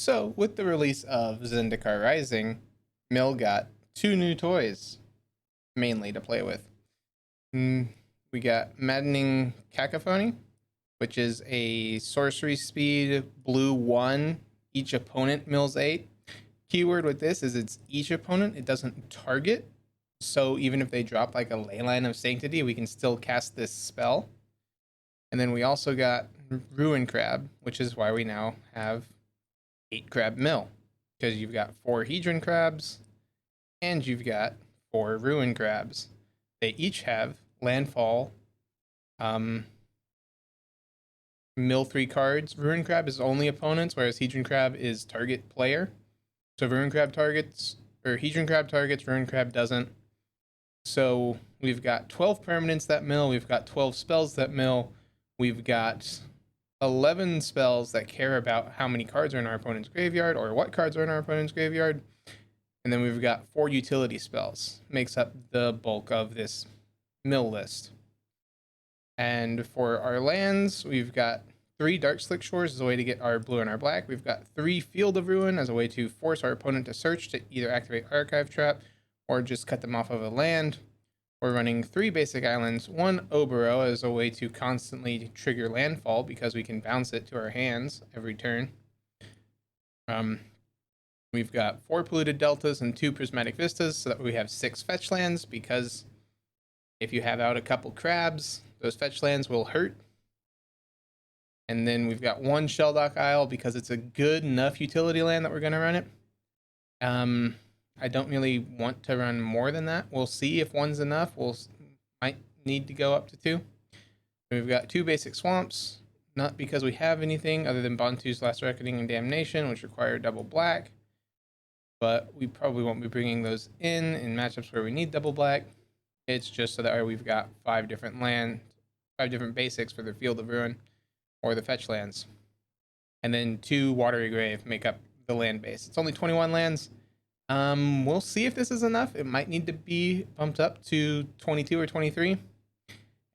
So, with the release of Zendikar Rising, Mill got 2 new toys, mainly to play with. We got Maddening Cacophony, which is a sorcery speed blue 1, each opponent mills 8. Keyword with this is it's each opponent, it doesn't target. So even if they drop like a Leyline of Sanctity, we can still cast this spell. And then we also got Ruin Crab, which is why we now have 8 crab mill, because you've got 4 Hedron crabs and you've got 4 Ruin crabs. They each have landfall, mill 3 cards. Ruin Crab is only opponents, whereas Hedron Crab is target player. So Ruin Crab targets, or Hedron Crab targets, Ruin Crab doesn't. So we've got 12 permanents that mill, we've got 12 spells that mill, we've got 11 spells that care about how many cards are in our opponent's graveyard or what cards are in our opponent's graveyard. And then we've got 4 utility spells. Makes up the bulk of this mill list. And for our lands, we've got 3 Darkslick Shores as a way to get our blue and our black. We've got 3 Field of Ruin as a way to force our opponent to search to either activate Archive Trap or just cut them off of a land. We're running 3 basic islands, 1 Obero as a way to constantly trigger landfall because we can bounce it to our hands every turn. We've got 4 Polluted Deltas and 2 Prismatic Vistas so that we have 6 fetch lands, because if you have out a couple crabs, those fetch lands will hurt. And then we've got 1 Shelldock Isle because it's a good enough utility land that we're going to run it. I don't really want to run more than that. We'll see if 1's enough. Might need to go up to 2. We've got 2 basic swamps, not because we have anything other than Bantu's Last Reckoning and Damnation, which require double black. But we probably won't be bringing those in matchups where we need double black. It's just so that we've got 5 different basics for the Field of Ruin or the fetch lands. And then 2 Watery Grave make up the land base. It's only 21 lands. We'll see if this is enough. It might need to be bumped up to 22 or 23.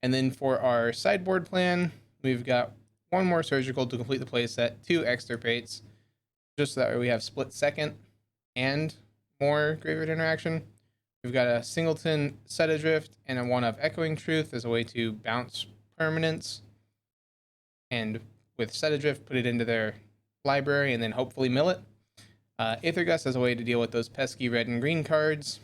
And then for our sideboard plan, we've got 1 more Surgical to complete the playset, 2 Extirpates, just so that we have split second and more Graveyard Interaction. We've got a Singleton Set Adrift and a 1 of Echoing Truth as a way to bounce permanents. And with Set Adrift, put it into their library and then hopefully mill it. Aethergust as a way to deal with those pesky red and green cards.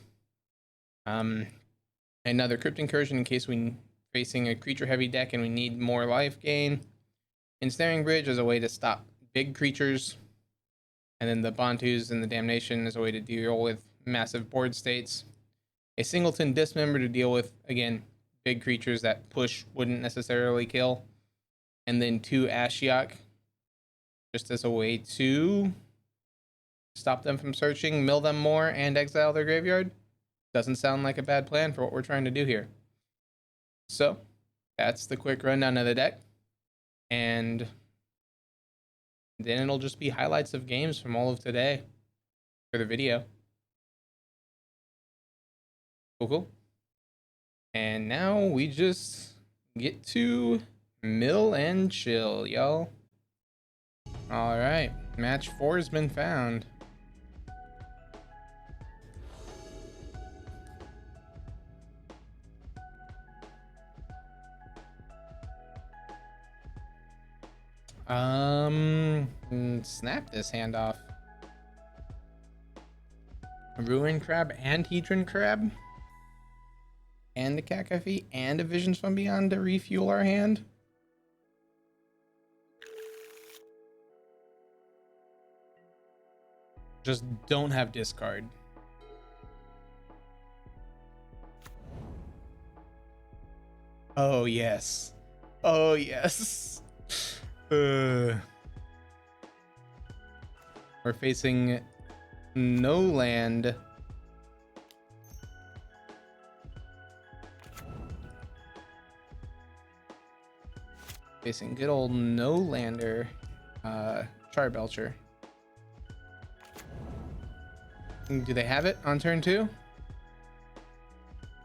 Another Crypt Incursion in case we're facing a creature-heavy deck and we need more life gain. Ensnaring Bridge as a way to stop big creatures. And then the Bantus and the Damnation as a way to deal with massive board states. A Singleton Dismember to deal with, again, big creatures that push wouldn't necessarily kill. And then 2 Ashiok just as a way to stop them from searching, mill them more, and exile their graveyard. Doesn't sound like a bad plan for what we're trying to do here. So, that's the quick rundown of the deck. And then it'll just be highlights of games from all of today for the video. Cool. And now we just get to mill and chill, y'all. All right, match 4 has been found. Snap this hand off. Ruin Crab and Hedron Crab? And a Cacophony and a Visions from Beyond to refuel our hand? Just don't have discard. Oh, yes. Oh, yes. We're facing no land. Facing good old no lander, Charbelcher. Do they have it on turn 2?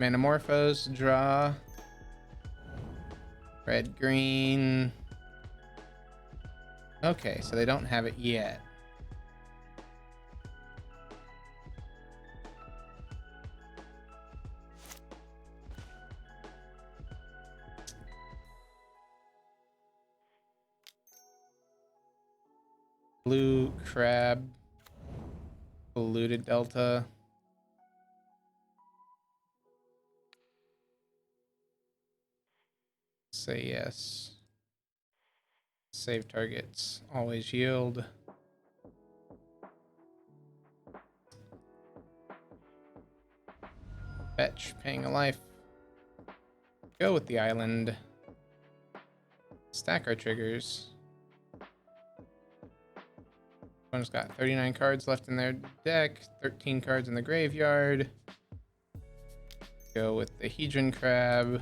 Manamorphose, draw. Red, green. Okay, so they don't have it yet. Blue crab. Polluted delta. Say yes. Save targets. Always yield. Fetch. Paying a life. Go with the island. Stack our triggers. One's got 39 cards left in their deck, 13 cards in the graveyard. Go with the Hedron Crab.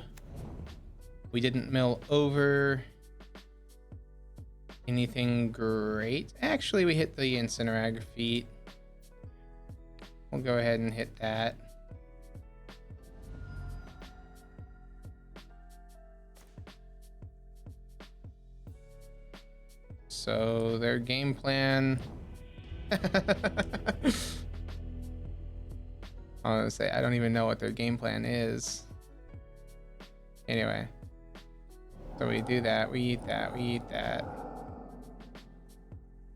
We didn't mill over anything great. Actually, we hit the Incinerag feat. We'll go ahead and hit that. So their game plan. I was gonna say, I don't even know what their game plan is. Anyway. So we do that, we eat that, we eat that.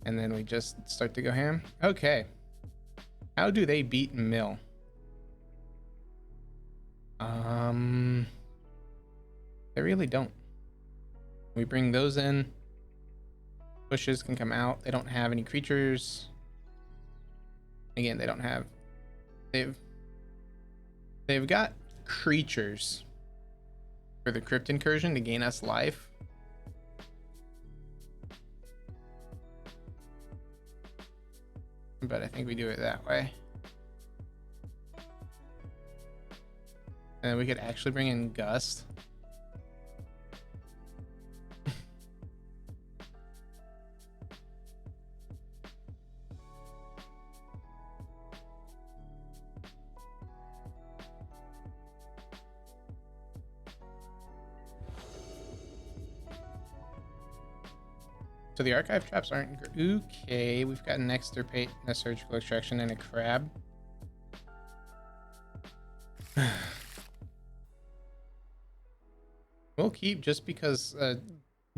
And then we just start to go ham. Okay. How do they beat mill? They really don't. We bring those in. Bushes can come out. They don't have any creatures. Again, they don't have... They've got creatures for the Crypt Incursion to gain us life. But I think we do it that way. And then we could actually bring in Gust. So the archive traps aren't okay. We've got an extirpate, a surgical extraction, and a crab. We'll keep just because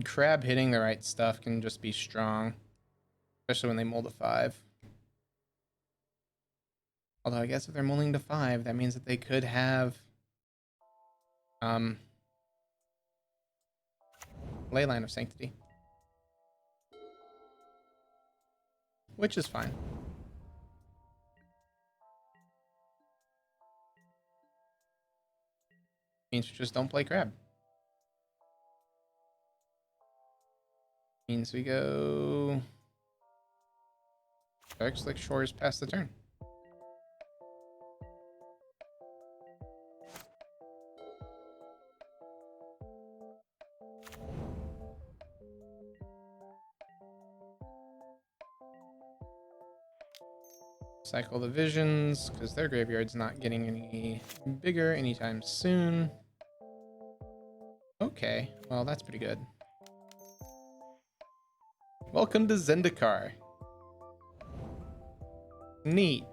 crab hitting the right stuff can just be strong, especially when they mold a 5. Although I guess if they're molding to 5, that means that they could have Leyline of Sanctity. Which is fine. Means we just don't play crab. Means we go Dark Slick Shores past the turn. Cycle the Visions, because their graveyard's not getting any bigger anytime soon. Okay, well, that's pretty good. Welcome to Zendikar. Neat.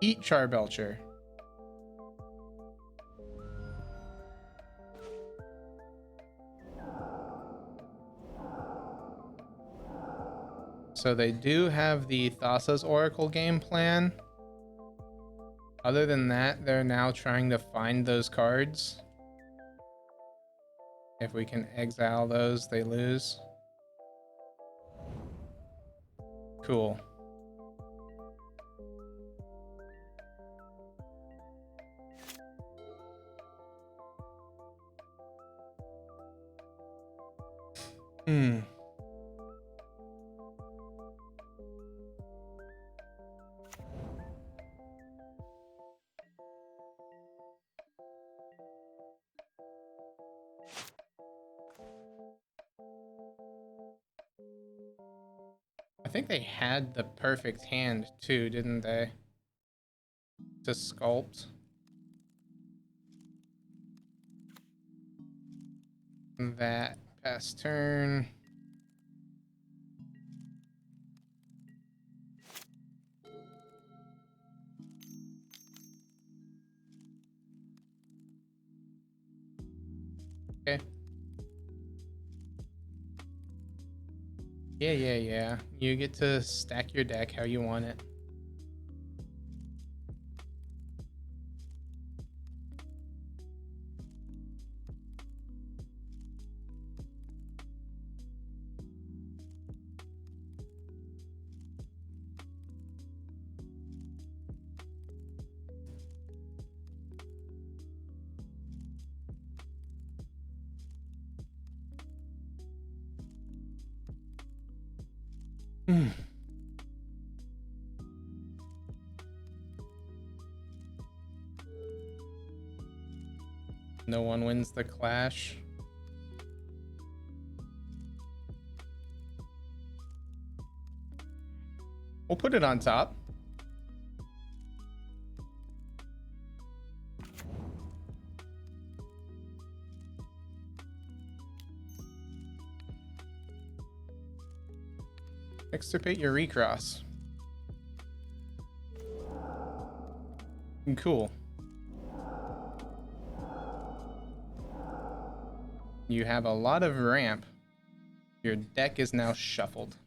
Eat Charbelcher. So they do have the Thassa's Oracle game plan. Other than that, they're now trying to find those cards. If we can exile those, they lose. Cool. I think they had the perfect hand too, didn't they? To sculpt. That past turn. Okay. Yeah. You get to stack your deck how you want it. No one wins the clash. We'll put it on top. Extirpate your recross. Cool. You have a lot of ramp. Your deck is now shuffled.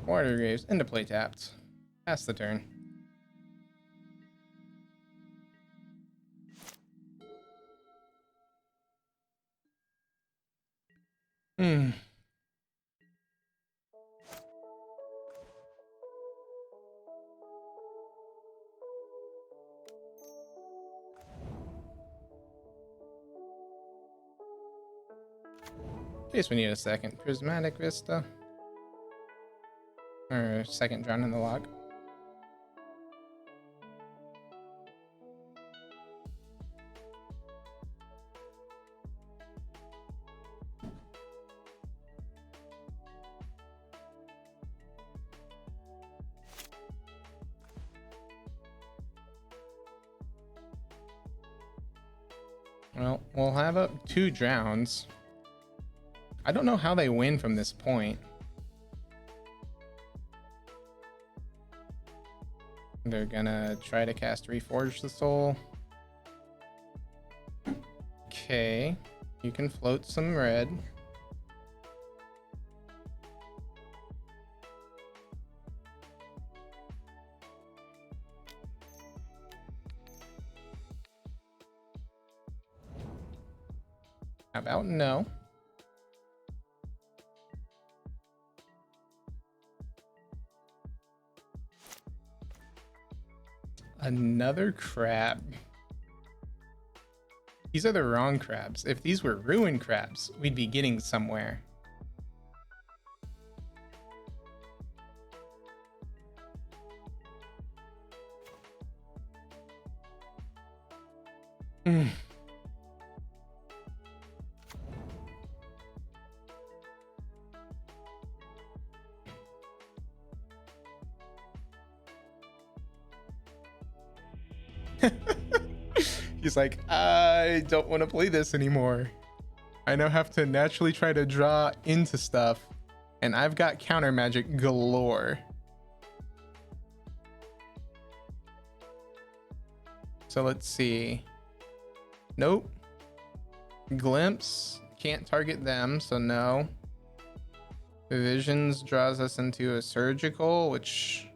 Water Graves into play tapped. Pass the turn. In case we need a second Prismatic Vista. Or second Drown in the Log. Well, we'll have up 2 drowns. I don't know how they win from this point. They're gonna try to cast Reforge the Soul. Okay, you can float some red. How about no? Another crab. These are the wrong crabs. If these were ruined crabs, we'd be getting somewhere. He's like, I don't want to play this anymore. I now have to naturally try to draw into stuff, and I've got counter magic galore. So let's see. Nope. Glimpse, can't target them, so no. Visions draws us into a surgical, which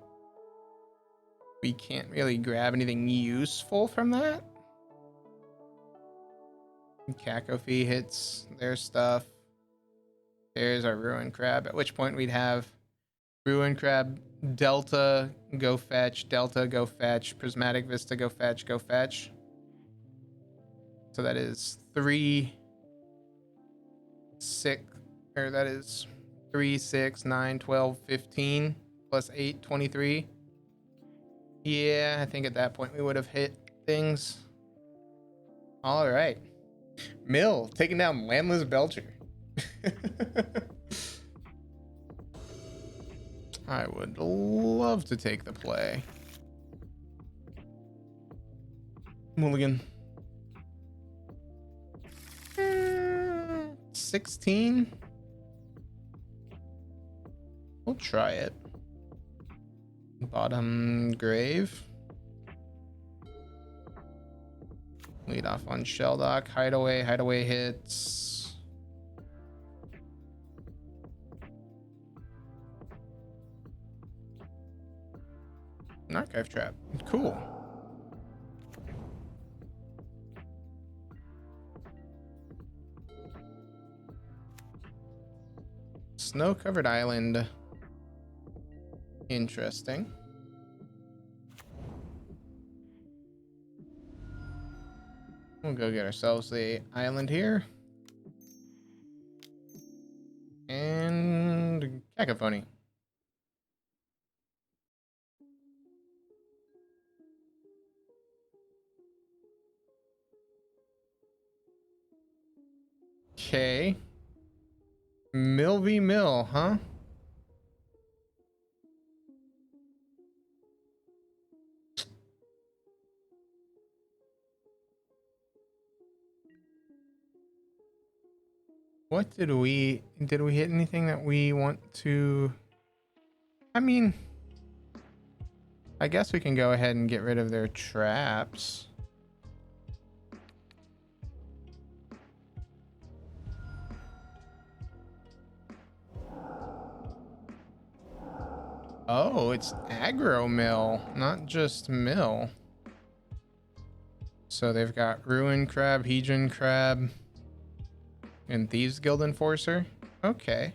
we can't really grab anything useful from that. Cacophony hits their stuff. There's our Ruin Crab, at which point we'd have Ruin Crab, Delta, go fetch, Delta, go fetch, Prismatic Vista, go fetch, go fetch. So that is 3, 6, or that is 3, 6, 9, 12, 15, plus 8, 23. Yeah, I think at that point we would have hit things. All right. Mill taking down Landless Belcher. I would love to take the play. Mulligan. 16. We'll try it. Bottom grave. Lead off on Shelldock. Hideaway. Hideaway hits. An archive trap. Cool. Snow-covered island. Interesting. We'll go get ourselves the island here. And cacophony. Okay. Mill v. Mill, huh? What did we hit anything that we want to? I mean, I guess we can go ahead and get rid of their traps. Oh, it's aggro mill, not just mill. So they've got Ruin Crab, Hedron Crab, and Thieves Guild Enforcer. Okay.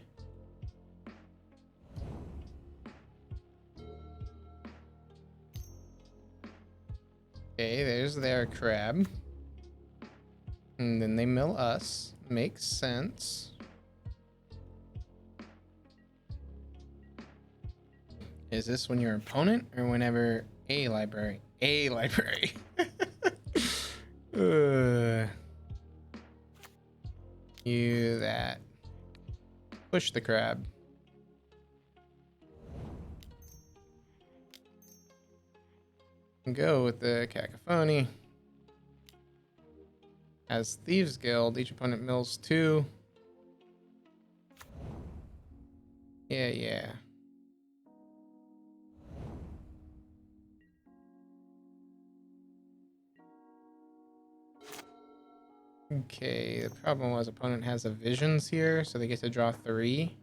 Okay, there's their crab. And then they mill us. Makes sense. Is this when your opponent or whenever a library? A library. You that. Push the crab. Go with the cacophony. As Thieves Guild, each opponent mills 2. Yeah. Okay, the problem was opponent has a visions here, so they get to draw 3.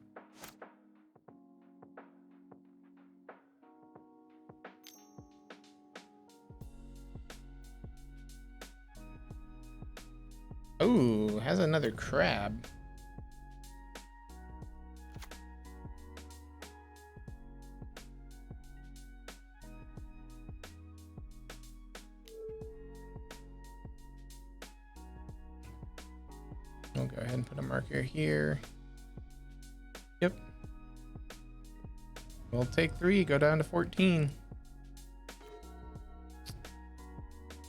Ooh, has another crab. We'll go ahead and put a marker here. Yep. We'll take 3, go down to 14.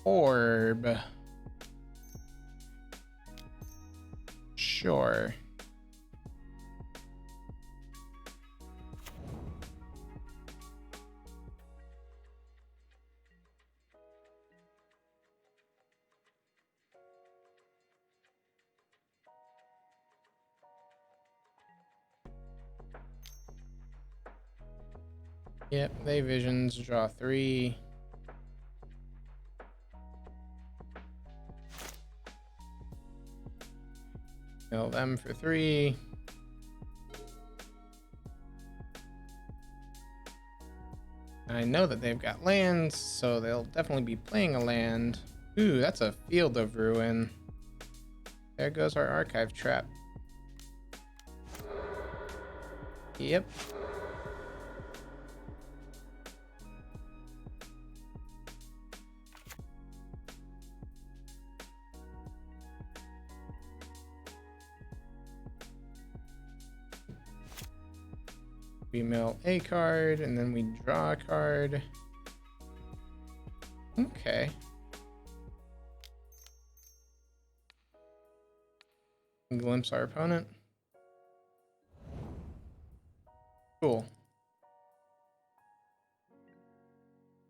Orb. Sure. Yep, they visions, draw 3. Kill them for 3. I know that they've got lands, so they'll definitely be playing a land. Ooh, that's a Field of Ruin. There goes our archive trap. Yep. We mill a card, and then we draw a card. Okay. Glimpse our opponent. Cool.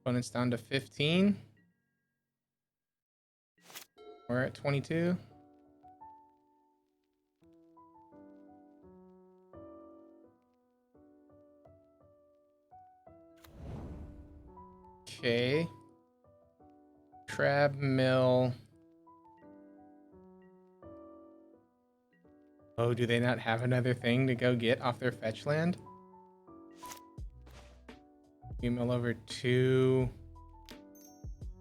Opponent's down to 15. We're at 22. Okay. Crab mill. Oh, do they not have another thing to go get off their fetch land? We mill over 2.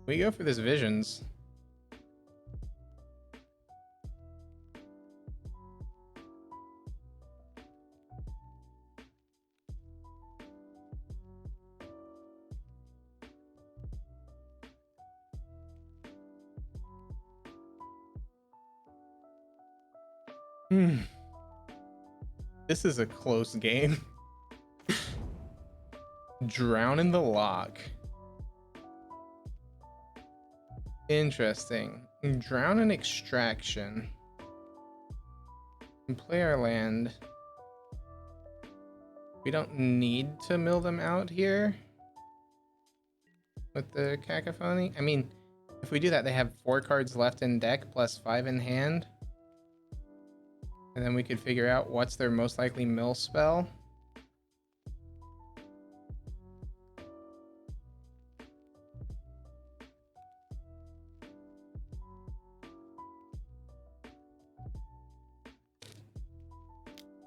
We go for this visions. This is a close game. Drown in the lock. Interesting. Drown in extraction. And play our land. We don't need to mill them out here with the cacophony. I mean, if we do that, they have 4 cards left in deck plus 5 in hand. And then we could figure out what's their most likely mill spell.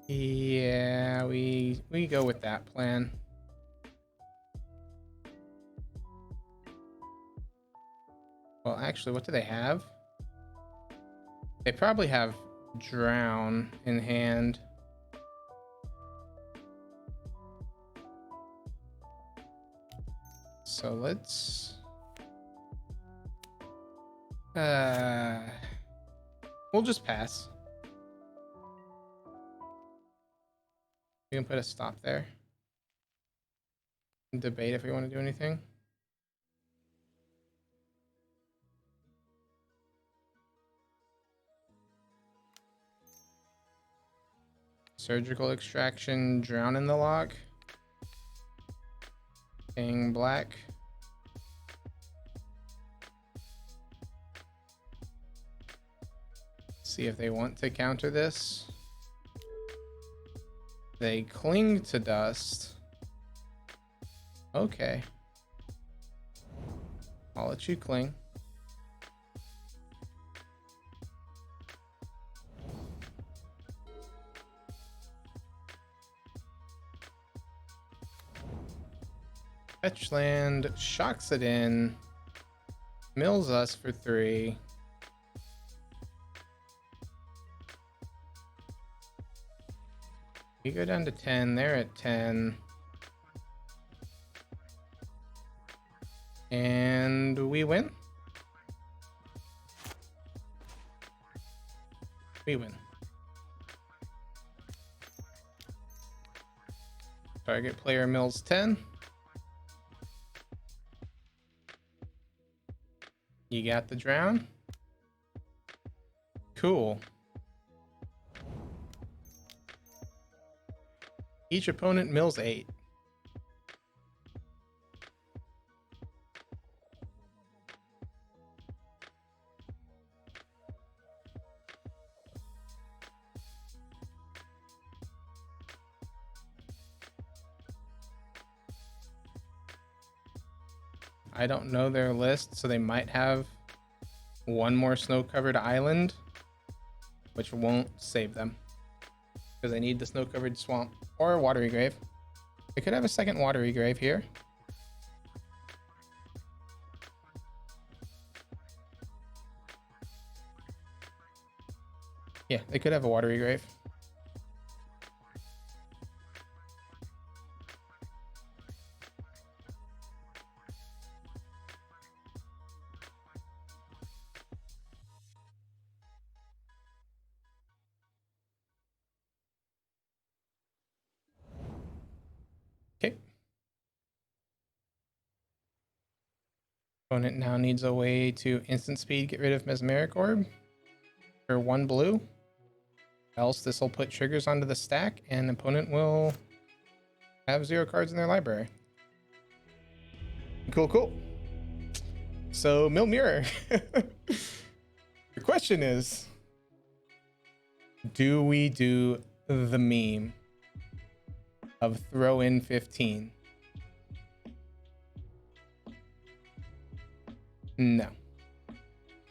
Yeah, we go with that plan. Well, actually, what do they have? They probably have Drown in hand. So let's we'll just pass. We can put a stop there. Debate if we want to do anything. Surgical extraction, drown in the lock. Paying black. See if they want to counter this. They cling to dust. Okay. I'll let you cling. Fetch land, shocks it in, mills us for 3. We go down to 10, they're at 10. And we win. We win. Target player mills 10. You got the drown? Cool. Each opponent mills 8. I don't know their list, so they might have one more snow-covered island, which won't save them because they need the snow-covered swamp or a watery grave. They could have a second watery grave here. Yeah, they could have a watery grave. Okay. Opponent now needs a way to instant speed get rid of Mesmeric Orb for 1 blue. Else this will put triggers onto the stack and opponent will have 0 cards in their library. Cool, cool. So Mill Mirror. The question is, do we do the meme of throw in 15? No.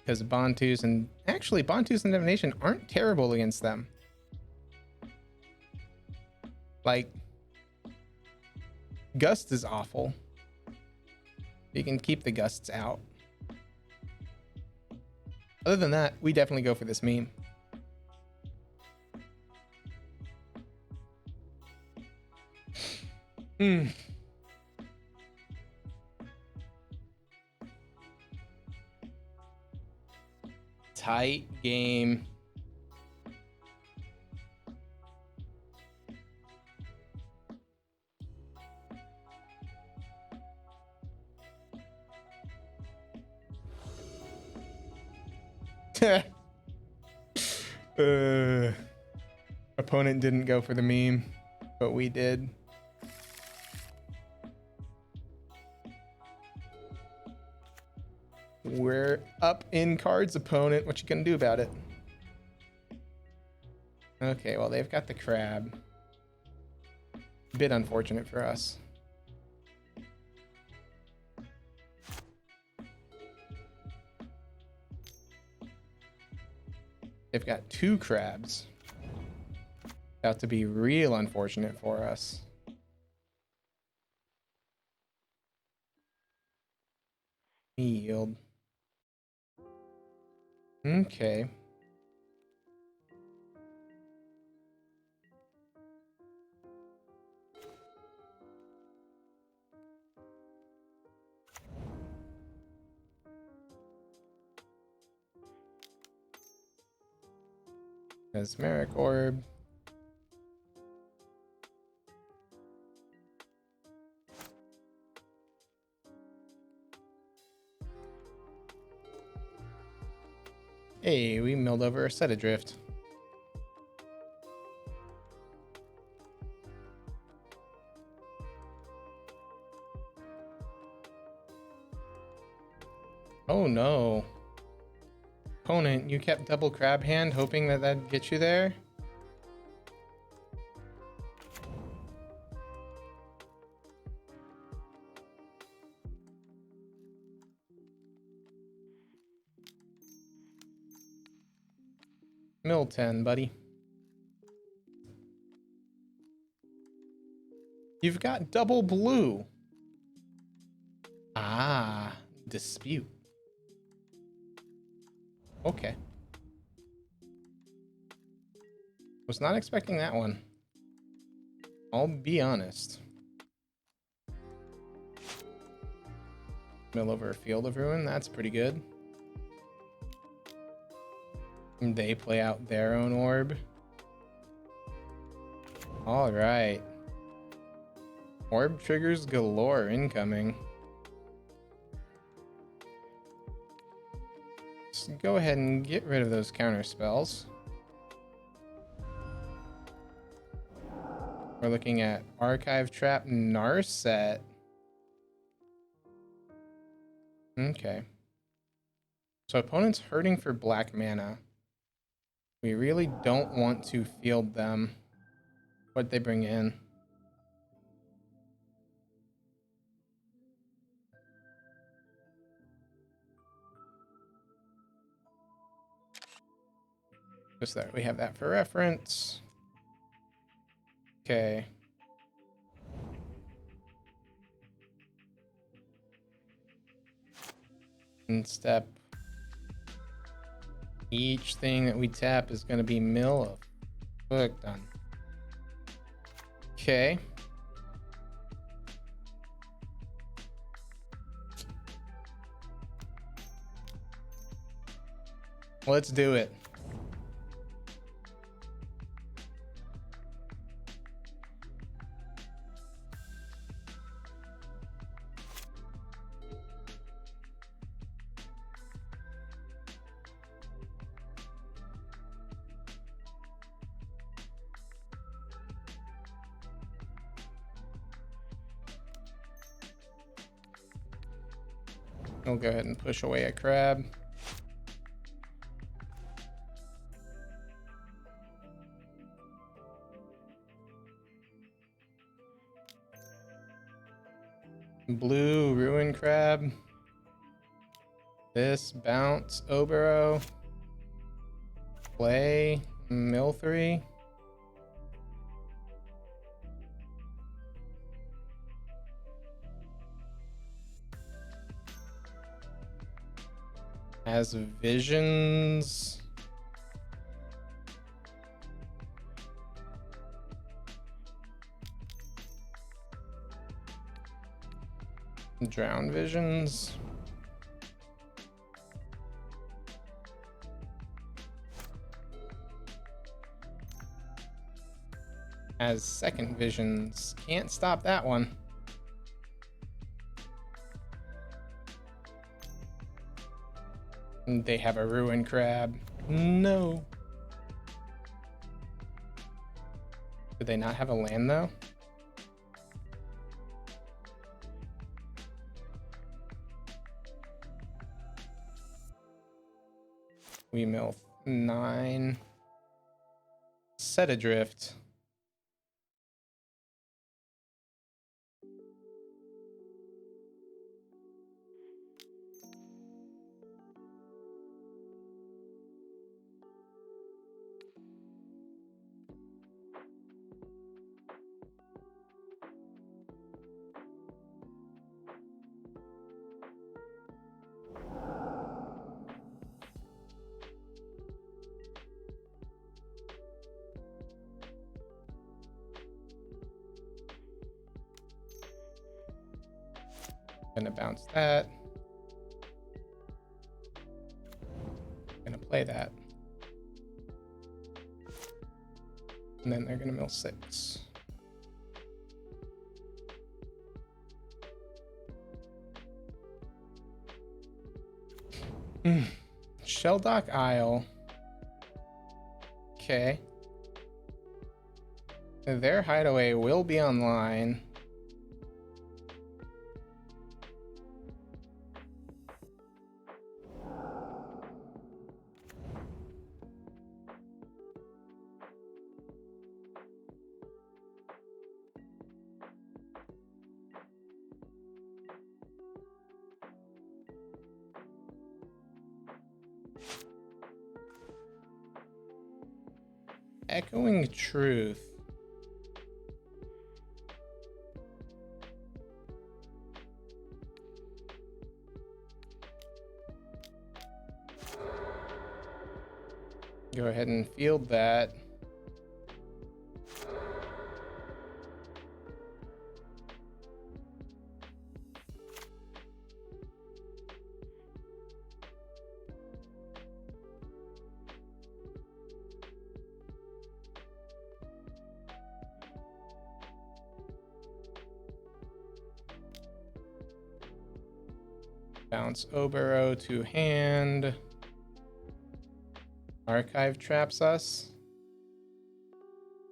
Because Bantus and... Actually, Bantus and Divination aren't terrible against them. Like, Gust is awful. You can keep the Gusts out. Other than that, we definitely go for this meme. Tight game. Opponent didn't go for the meme, but we did. We're up in cards, opponent. What you gonna do about it? Okay, well, they've got the crab. A bit unfortunate for us. They've got 2 crabs. About to be real unfortunate for us. Yield. Okay. Mesmeric Orb. Hey, we milled over a set adrift. Oh no. Opponent, you kept double crab hand hoping that that'd get you there? Mill 10, buddy. You've got double blue. Ah, dispute. Okay. Was not expecting that one. I'll be honest. Mill over a Field of Ruin, that's pretty good. And they play out their own orb. All right. Orb triggers galore incoming. Let's go ahead and get rid of those counter spells. We're looking at Archive Trap Narset. Okay. So opponent's hurting for black mana. We really don't want to field them. What they bring in. Just that we have that for reference. Okay. And step. Each thing that we tap is going to be mill of. Look, done. Okay. Let's do it. We'll go ahead and push away a crab. Blue ruin crab. This, bounce, Obero, play, mill 3. Has visions. Drown visions. Has second visions. Can't stop that one. They have a ruin crab. No. Did they not have a land though? We mill 9. Set adrift. Gonna bounce that. Gonna play that. And then they're gonna mill 6. Shelldock Isle. Okay. Their hideaway will be online. Echoing Truth. Go ahead and field that. Bounce Obero to hand. Archive traps us.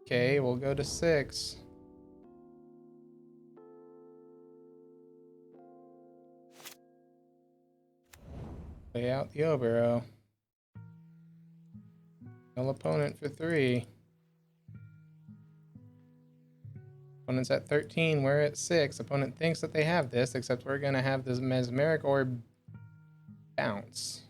Okay, we'll go to 6. Play out the Obero. No opponent for 3. Opponent's at 13, we're at 6. Opponent thinks that they have this, except we're gonna have this Mesmeric Orb bounce.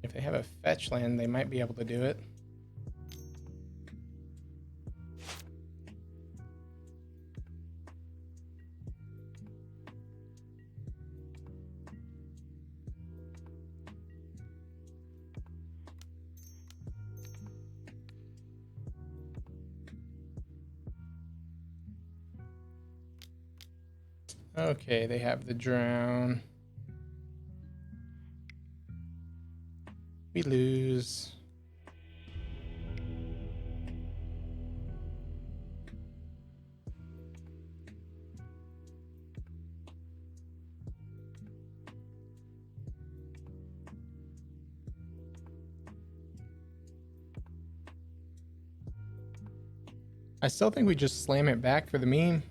If they have a fetch land, they might be able to do it. Okay, they have the drown. We lose. I still think we just slam it back for the meme.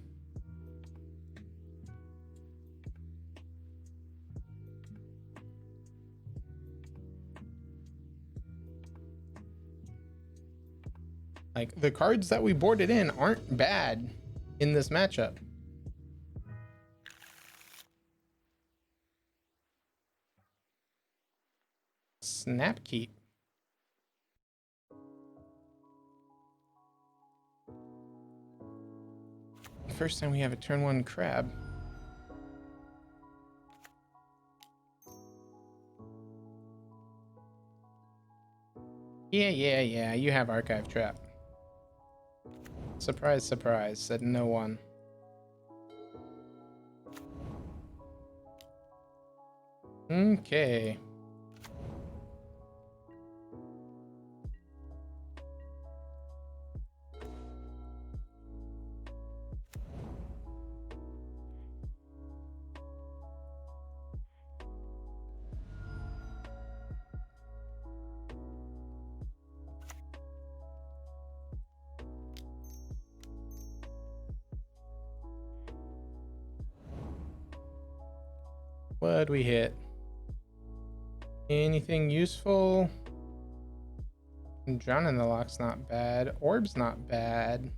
Like, the cards that we boarded in aren't bad in this matchup. Snap keep. First time we have a turn 1 crab. Yeah, you have Archive Trap. Surprise, surprise, said no one. Okay. What'd we hit? Anything useful? Drown in the Lock's not bad. Orb's not bad.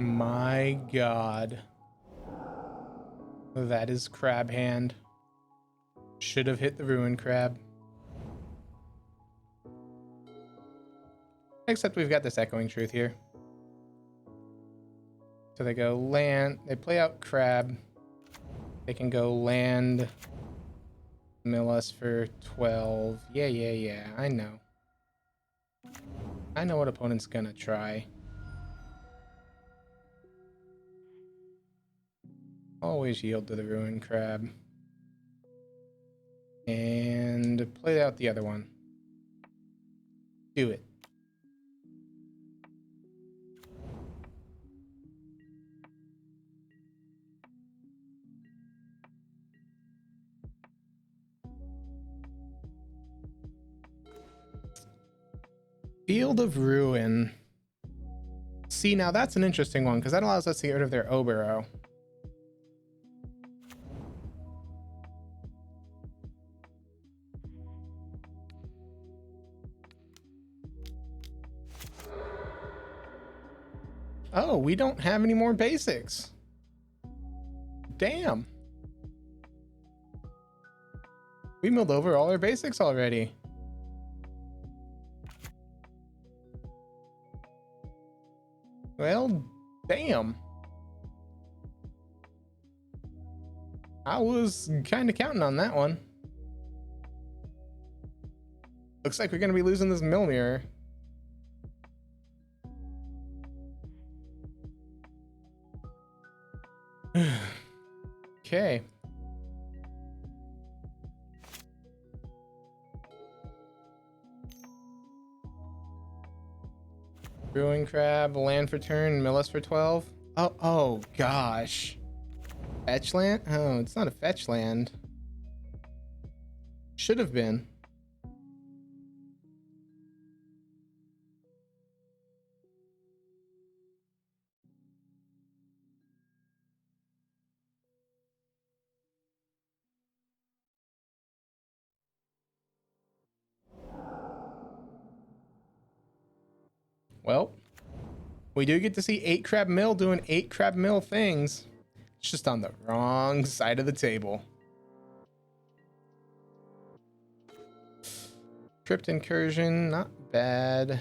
My God. That is crab hand. Should have hit the ruin crab. Except we've got this echoing truth here. So they go land, they play out crab. They can go land, mill us for 12. Yeah, I know. I know what opponent's gonna try. Always yield to the ruin crab. And play out the other one. Do it. Field of Ruin. See, now that's an interesting one, because that allows us to get rid of their Obero. Oh, we don't have any more basics. Damn. We milled over all our basics already. Well, damn. I was kind of counting on that one. Looks like we're going to be losing this mill mirror. Okay. Brewing crab, land for turn, mill us for 12. Oh gosh. Fetch land? Oh, it's not a fetch land. Should have been. Well, we do get to see 8 crab mill doing 8 crab mill things. It's just on the wrong side of the table. Crypt incursion, not bad.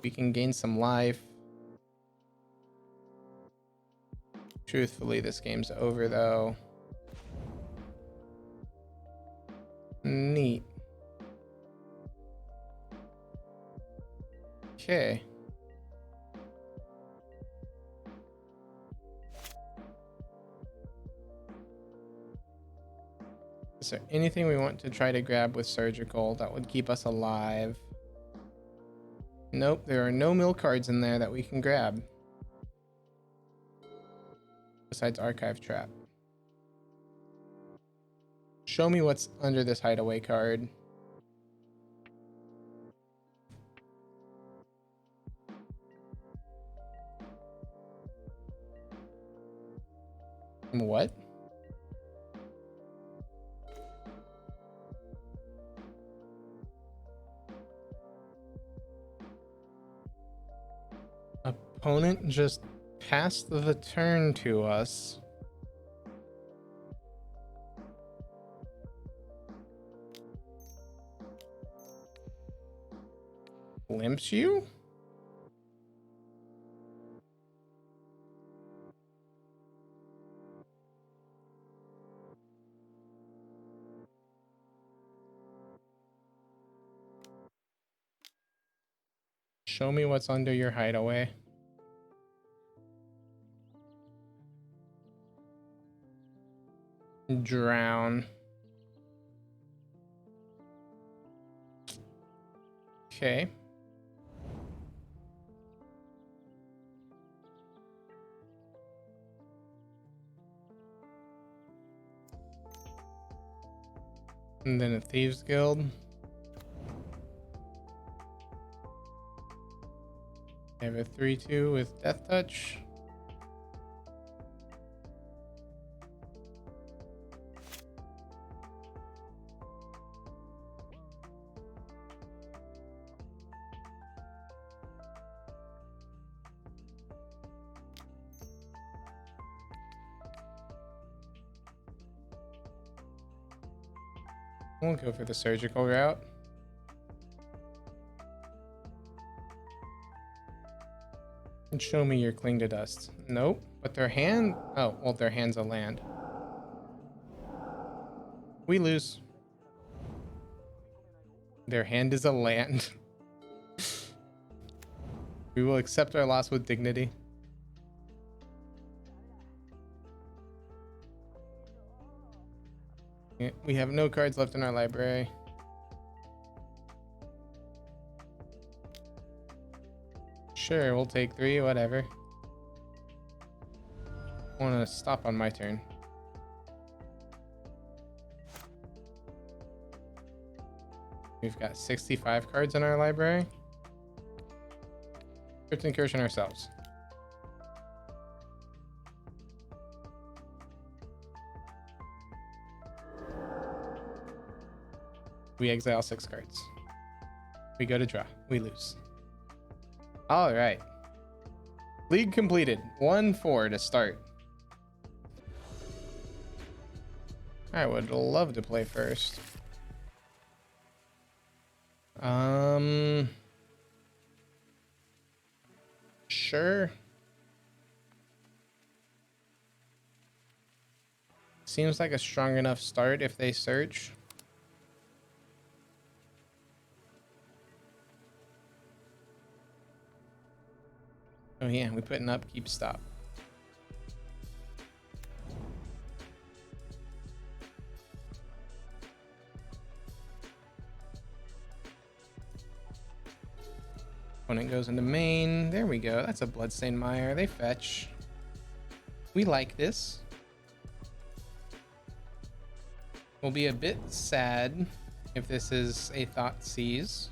We can gain some life. Truthfully, this game's over though. Neat. Okay. Is there anything we want to try to grab with surgical that would keep us alive? Nope, there are no mill cards in there that we can grab. Besides archive trap. Show me what's under this hideaway card. What? Opponent just passed the turn to us. Glimpse you? Show me what's under your hideaway. Drown. Okay. And then a Thieves Guild. I have a 3/2 with Death Touch. We'll go for the surgical route. And show me your cling to dust. Nope. But their hand... Oh, well, their hand's a land. We lose. Their hand is a land. We will accept our loss with dignity. We have no cards left in our library. Sure, we'll take 3, whatever. I want to stop on my turn. We've got 65 cards in our library. Crypt Incursion ourselves. We exile 6 cards. We go to draw. We lose. All right. League completed. 1-4 to start. I would love to play first. Sure. Seems like a strong enough start if they search. Oh yeah, we put an upkeep stop. Opponent goes into main. There we go. That's a Bloodstained Mire. They fetch. We like this. We'll be a bit sad if this is a Thoughtseize.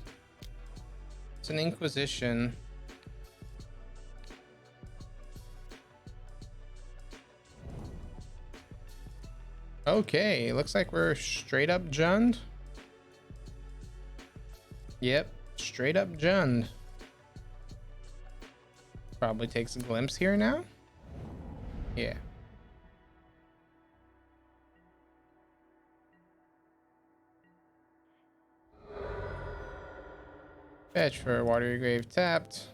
It's an Inquisition. Okay, looks like we're straight up Jund. Yep, straight up Jund. Probably takes a glimpse here now. Yeah. Fetch for Watery Grave tapped.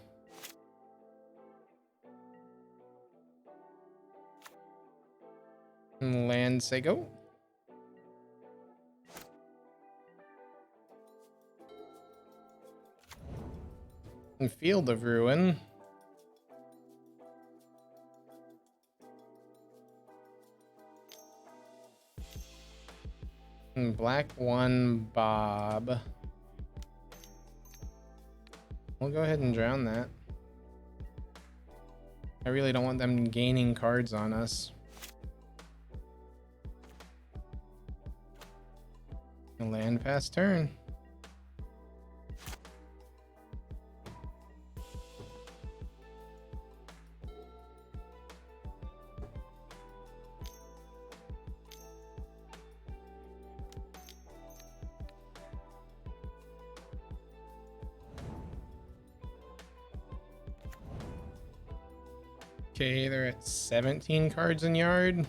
Land Sego. And Field of Ruin. black 1 Bob. We'll go ahead and drown that. I really don't want them gaining cards on us. Land pass turn. Okay, they're at 17 cards in yard.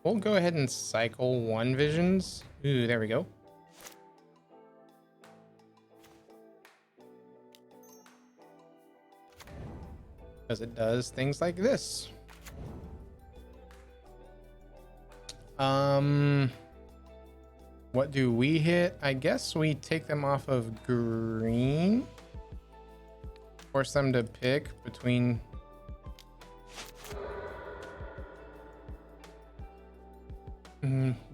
We'll go ahead and cycle 1 visions. Ooh, there we go. Because it does things like this. What do we hit? I guess we take them off of green. Force them to pick between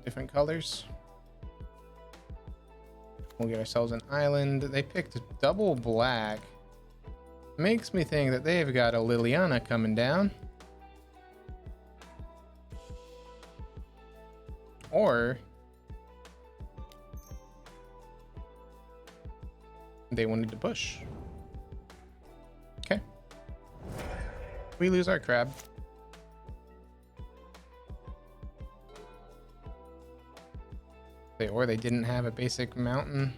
different colors. We'll get ourselves an island. They picked double black. Makes me think that they've got a Liliana coming down. Or they wanted to push. Okay. We lose our crab. Or they didn't have a basic mountain.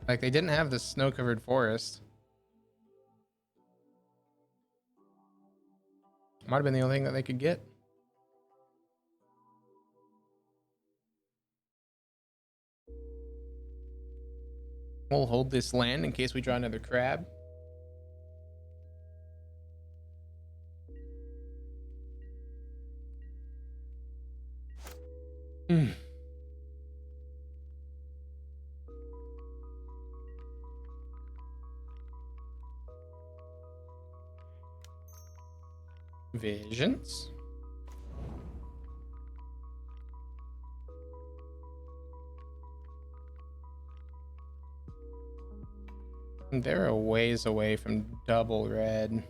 Like, they didn't have the snow-covered forest. Might have been the only thing that they could get. We'll hold this land in case we draw another crab. Visions. They're a ways away from double red.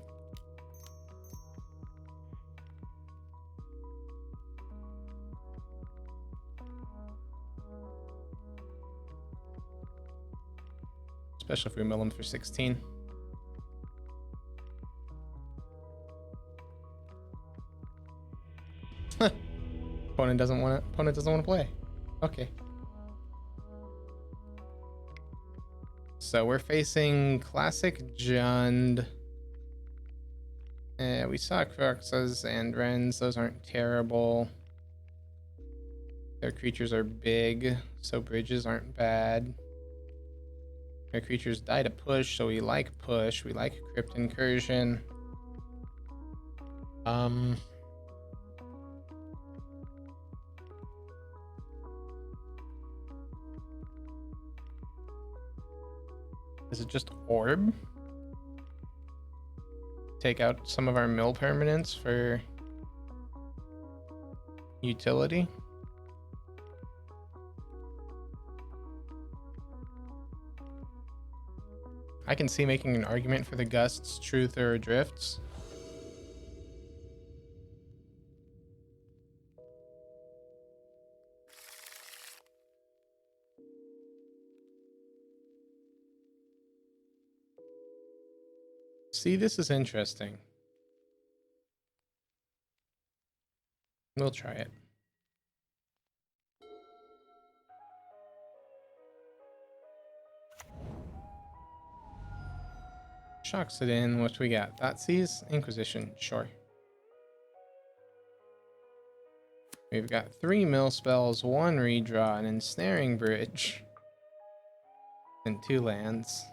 Especially if we mill them for 16. Opponent doesn't want to play. Okay. So we're facing classic Jund. We saw Cruxas and Wrens. Those aren't terrible. Their creatures are big, so bridges aren't bad. Their creatures die to push, so we like push. We like Crypt Incursion. Is it just orb? Take out some of our mill permanents for utility. I can see making an argument for the gusts, truth, or drifts. See, this is interesting. We'll try it. Shocks it in. What we got? Thoughtseize? Inquisition. Sure. We've got 3 mill spells, 1 redraw, an ensnaring bridge, and 2 lands.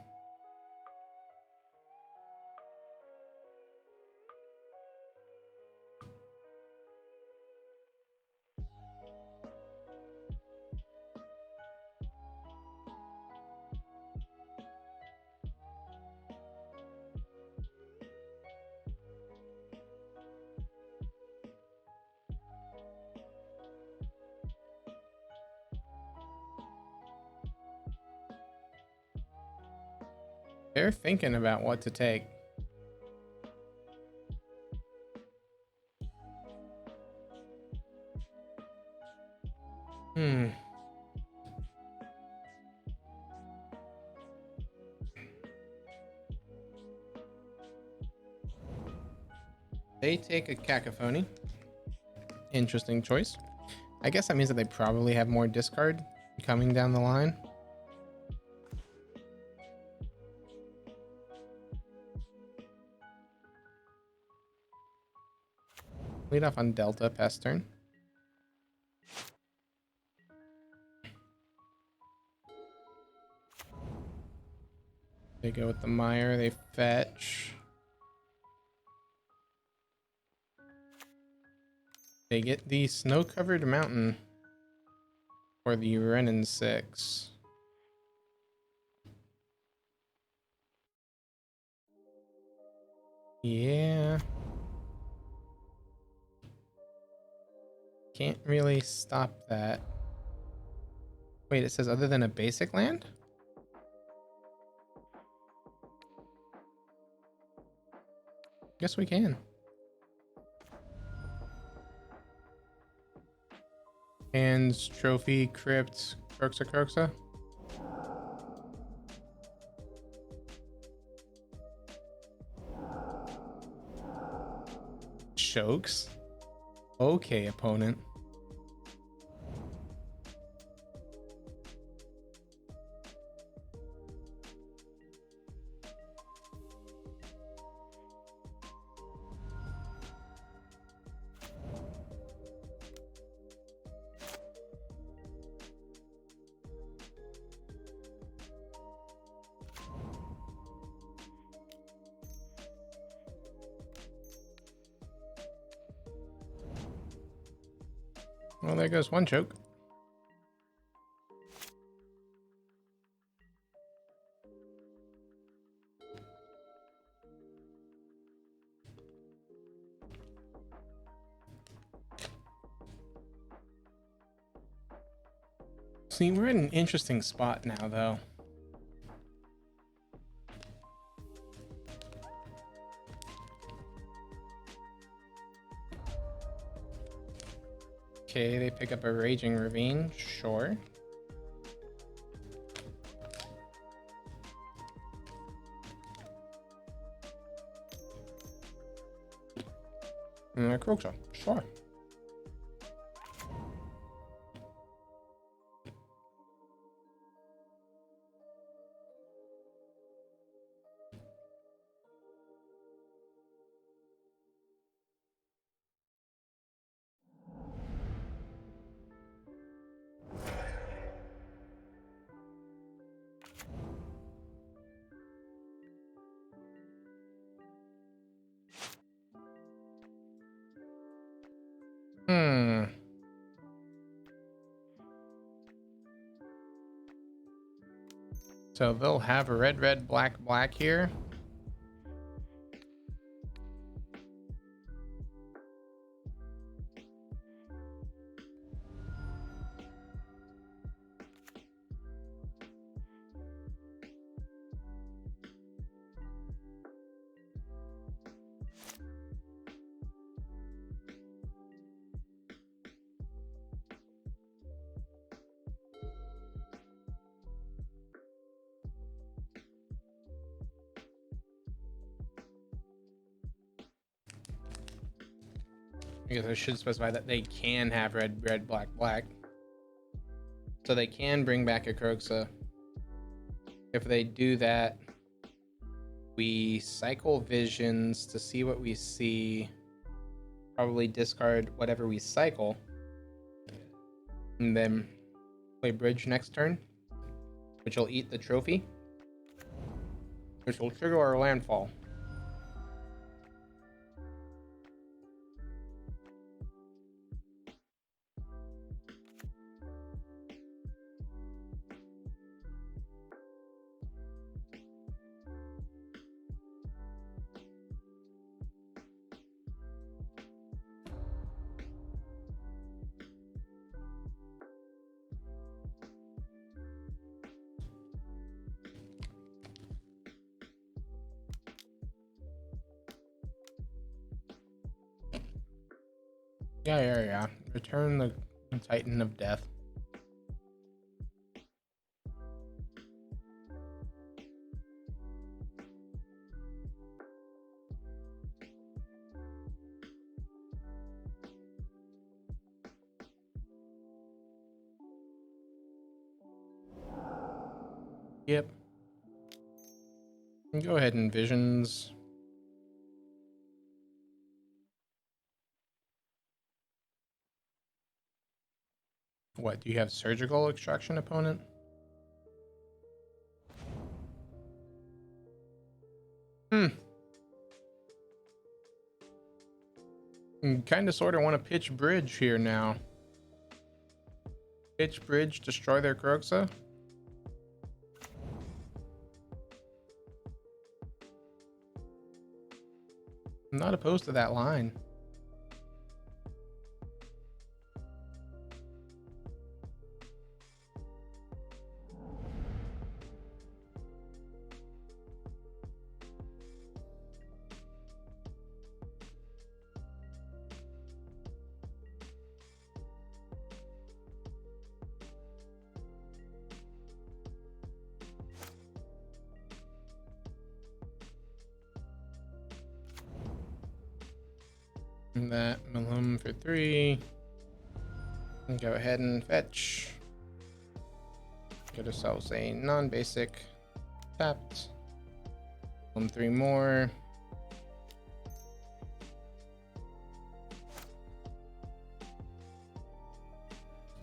They're thinking about what to take. They take a cacophony. Interesting choice. I guess that means that they probably have more discard coming down the line. Lead off on Delta, past turn. They go with the Mire, they fetch. They get the snow-covered mountain for the Renin 6. Yeah. Can't really stop that. Wait, it says other than a basic land? Guess we can. Hands, trophy, crypt, Kroxa. Chokes. Okay, opponent. Well, there goes one choke. See, we're in an interesting spot now, though. Okay, they pick up a Raging Ravine, sure. And a Kroxa, sure. So they'll have a red, black here. I guess I should specify that they can have red, black. So they can bring back a Kroxa. If they do that, we cycle visions to see what we see. Probably discard whatever we cycle. And then play bridge next turn, which will eat the trophy, which will trigger our landfall. Yeah. Return the Titan of Death. Yep. Go ahead and visions. What, do you have surgical extraction opponent? Kind of sort of want to pitch bridge here now. Pitch bridge, destroy their Kroxa. I'm not opposed to that line. That Malum for 3. And go ahead and fetch. Get ourselves a non-basic tapped. 3 more.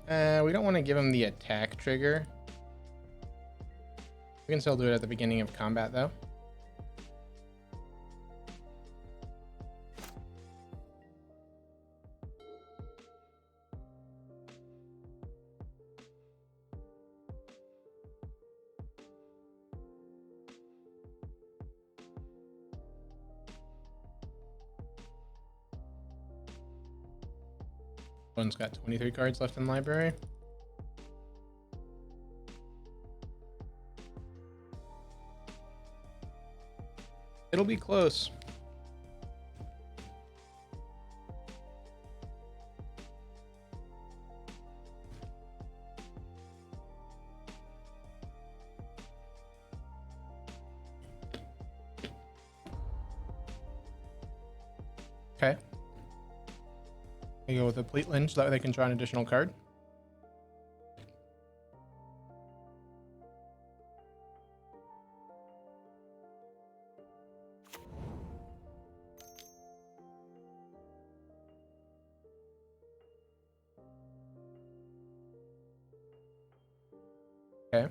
We don't want to give him the attack trigger. We can still do it at the beginning of combat though. One's got 23 cards left in library. It'll be close. Okay. They go with a Pleat Lynch so that way they can draw an additional card. Okay.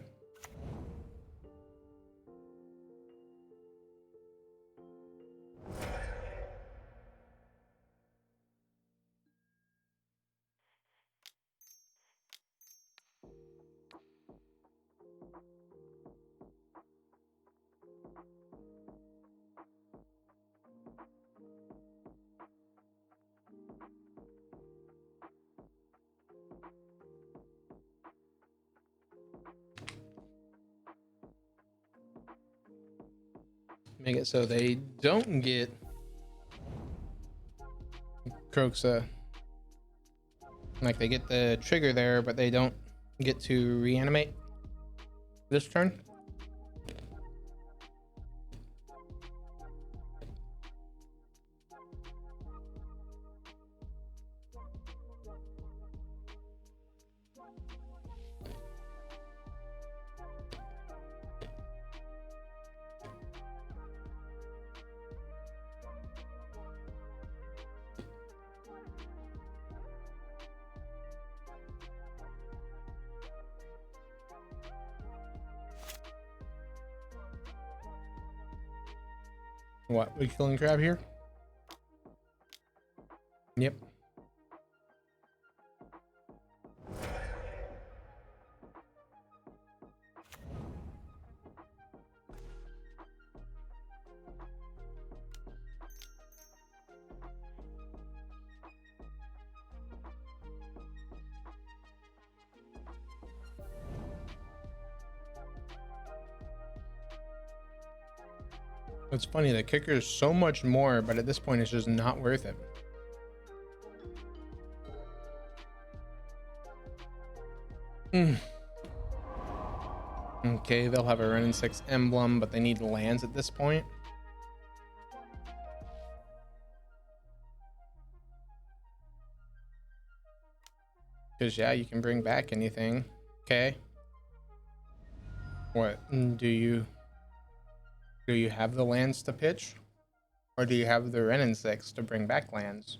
Make it so they don't get Kroxa. Like they get the trigger there, but they don't get to reanimate this turn. What, we killing crab here? Yep. It's funny, the kicker is so much more, but at this point it's just not worth it. Okay, they'll have a Renin 6 emblem, but they need lands at this point. Because, yeah, you can bring back anything. Okay. What? Do you have the lands to pitch? Or do you have the Renin 6 to bring back lands?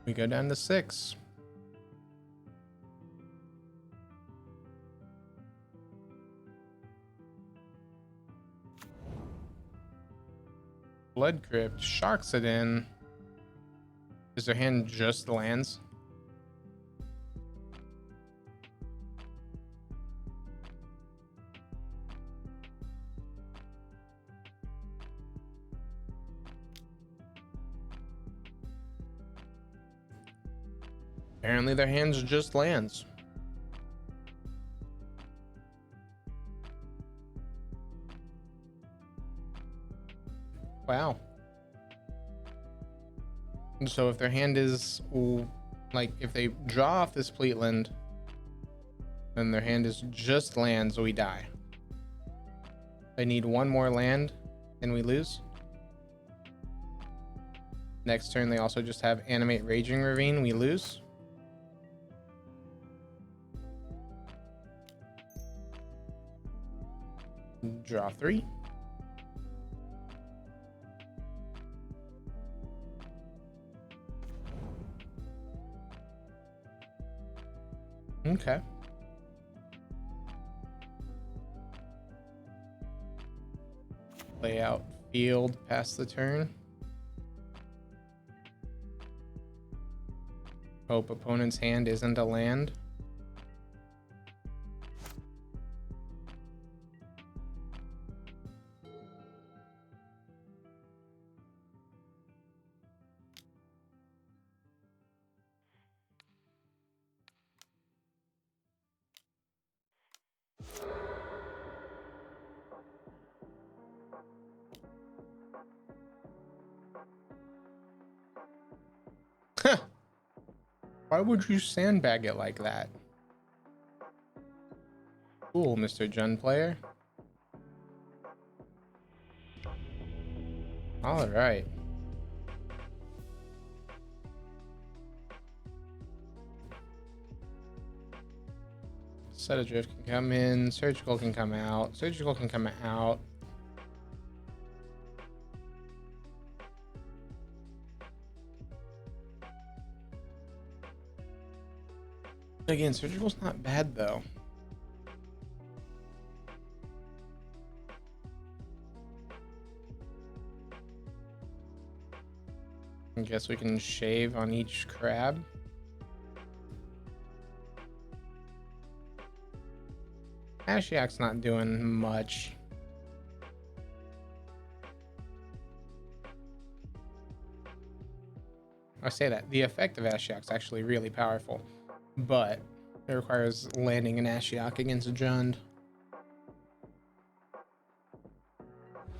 We go down to 6. Blood Crypt sharks it in. Is their hand just lands? Apparently their hands just lands. Wow. So if their hand is, like, if they draw off this Pleatland, then their hand is just lands, we die. They need one more land, and we lose. Next turn, they also just have Animate Raging Ravine, we lose. Draw 3. Okay. Play out field past the turn. Hope opponent's hand isn't a land. Why would you sandbag it like that? Cool, Mr. Jund player. All right. Set Adrift can come in. Surgical can come out. Surgical can come out. Again, Surgical's not bad though. I guess we can shave on each crab. Ashiok's not doing much. I say that. The effect of Ashiok's actually really powerful, but it requires landing an Ashiok against a Jund.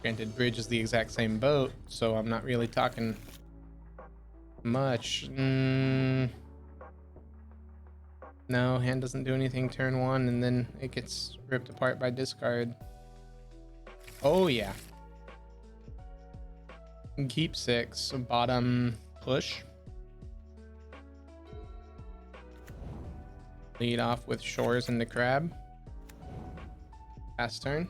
Granted, Bridge is the exact same boat, so I'm not really talking much. No, hand doesn't do anything turn 1, and then it gets ripped apart by discard. Oh yeah. Keep 6, bottom push. Lead off with Shores and the Crab. Pass turn.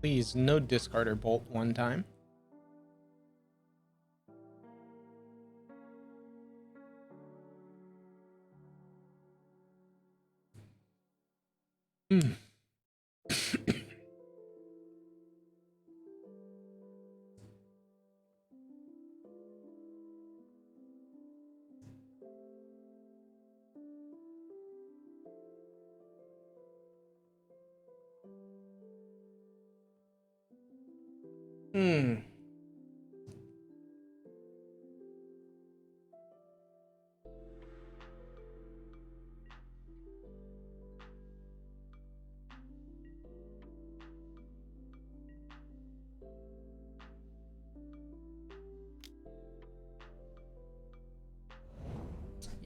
Please, no discard or bolt one time. Hmm.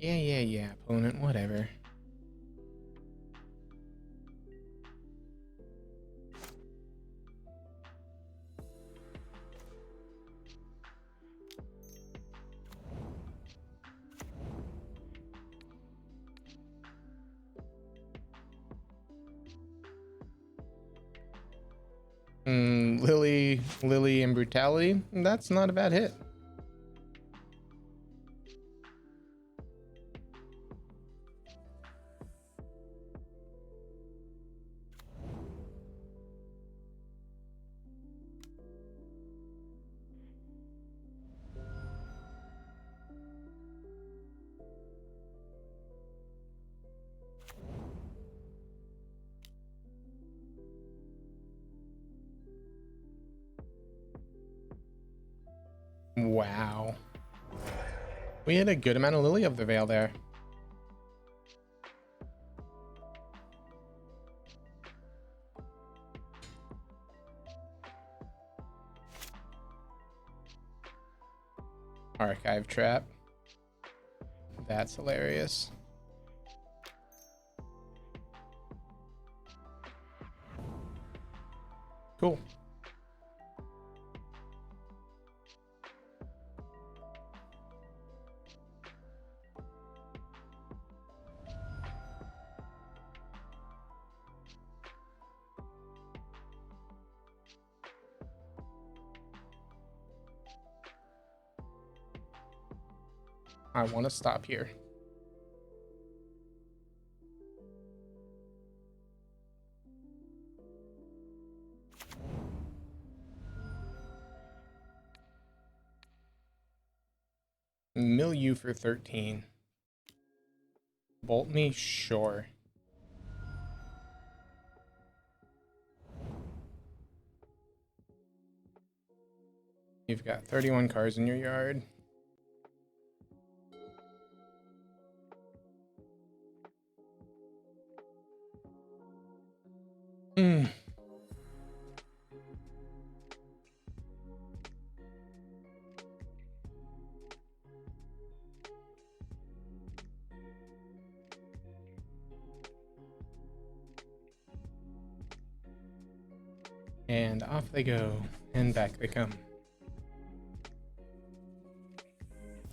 Yeah, opponent, whatever. Lily, and Brutality. That's not a bad hit. Wow. We had a good amount of Lily of the Veil there. Archive Trap. That's hilarious. Cool. I want to stop here. Mill you for 13. Bolt me? Sure. You've got 31 cars in your yard. And off they go, and back they come.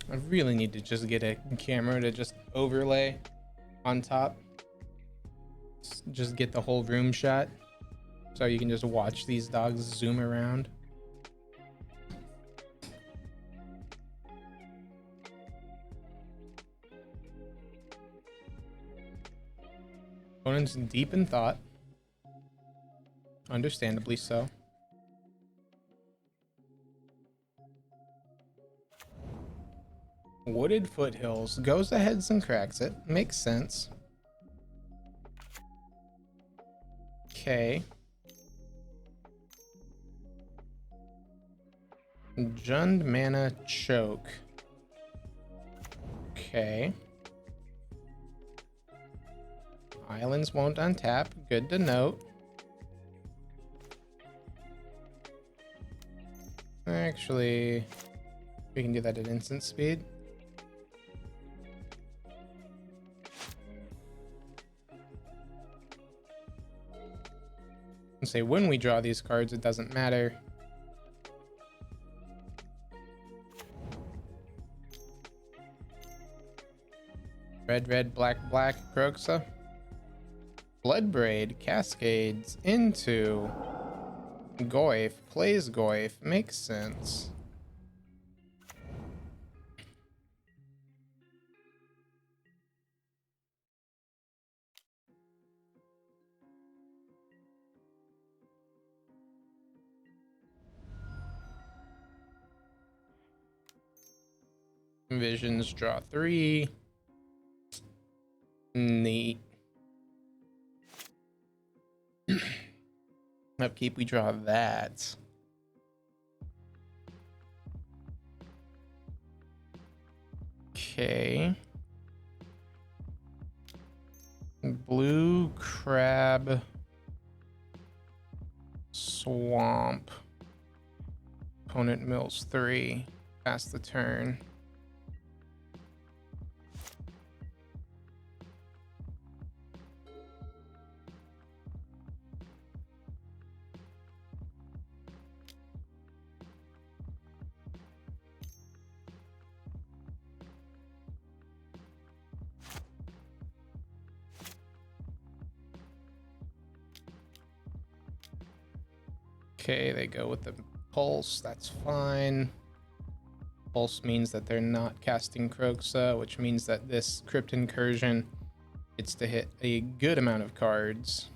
I really need to just get a camera to just overlay on top. Just get the whole room shot, so you can just watch these dogs zoom around. Opponent's deep in thought. Understandably so. Wooded Foothills goes ahead and cracks it. Makes sense. Okay. Jund Mana Choke. Okay. Islands won't untap. Good to note. Actually, we can do that at instant speed. And say when we draw these cards, it doesn't matter. Red, black, Kroxa. Bloodbraid cascades into Goyf, plays Goyf, makes sense. Visions draw 3. Neat. Upkeep, we draw that. Okay. Blue crab swamp. Opponent mills 3. Pass the turn. Okay, they go with the pulse. That's fine. Pulse means that they're not casting Kroxa, which means that this Crypt Incursion gets to hit a good amount of cards.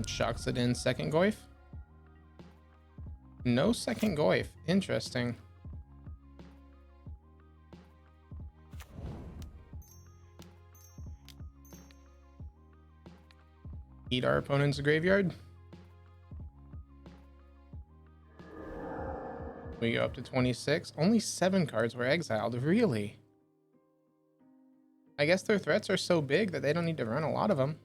Shocks it in second Goyf. No second Goyf. Interesting. Eat our opponent's graveyard. We go up to 26. Only 7 cards were exiled. Really? I guess their threats are so big that they don't need to run a lot of them.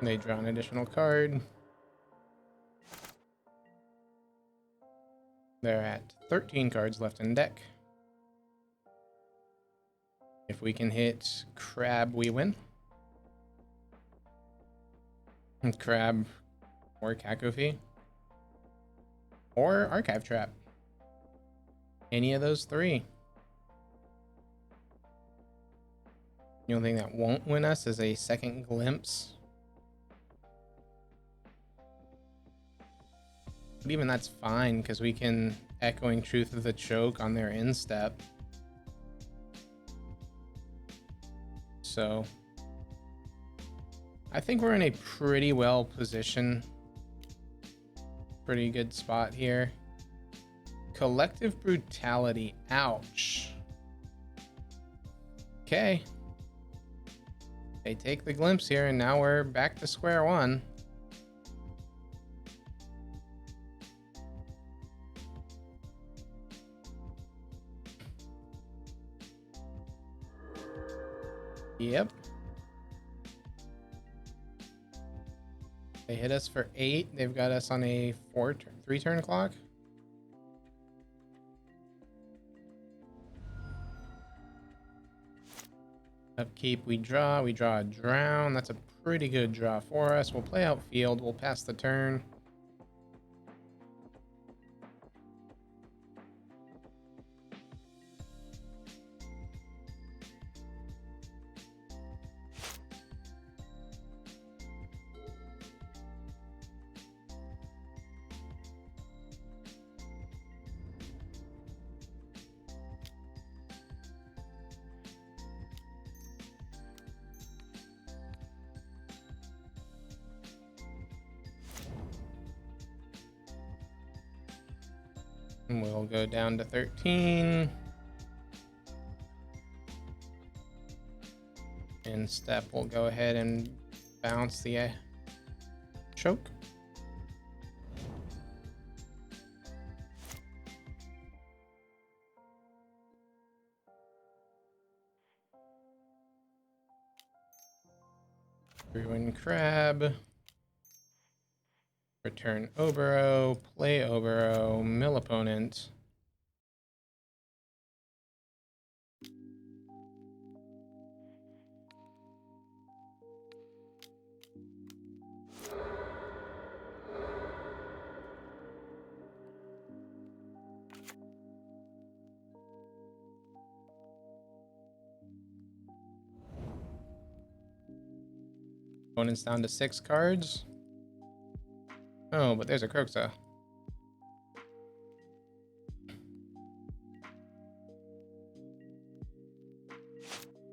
They draw an additional card. They're at 13 cards left in deck. If we can hit Crab, we win. Crab or cacophony or Archive Trap. Any of those 3. The only thing that won't win us is a second glimpse. But even that's fine, because we can Echoing Truth of the Choke on their instep. So I think we're in a pretty well position. Pretty good spot here. Collective Brutality. Ouch. Okay. They take the glimpse here, and now we're back to square one. Yep. They hit us for 8. They've got us on a 3-turn clock. Upkeep, we draw a drown. That's a pretty good draw for us. We'll play outfield. We'll pass the turn. And we'll go down to 13. And step, we'll go ahead and bounce the choke. Ruin Crab. Return Obero, play Obero, mill opponent. Opponent's down to 6 cards. Oh, but there's a Kroxa.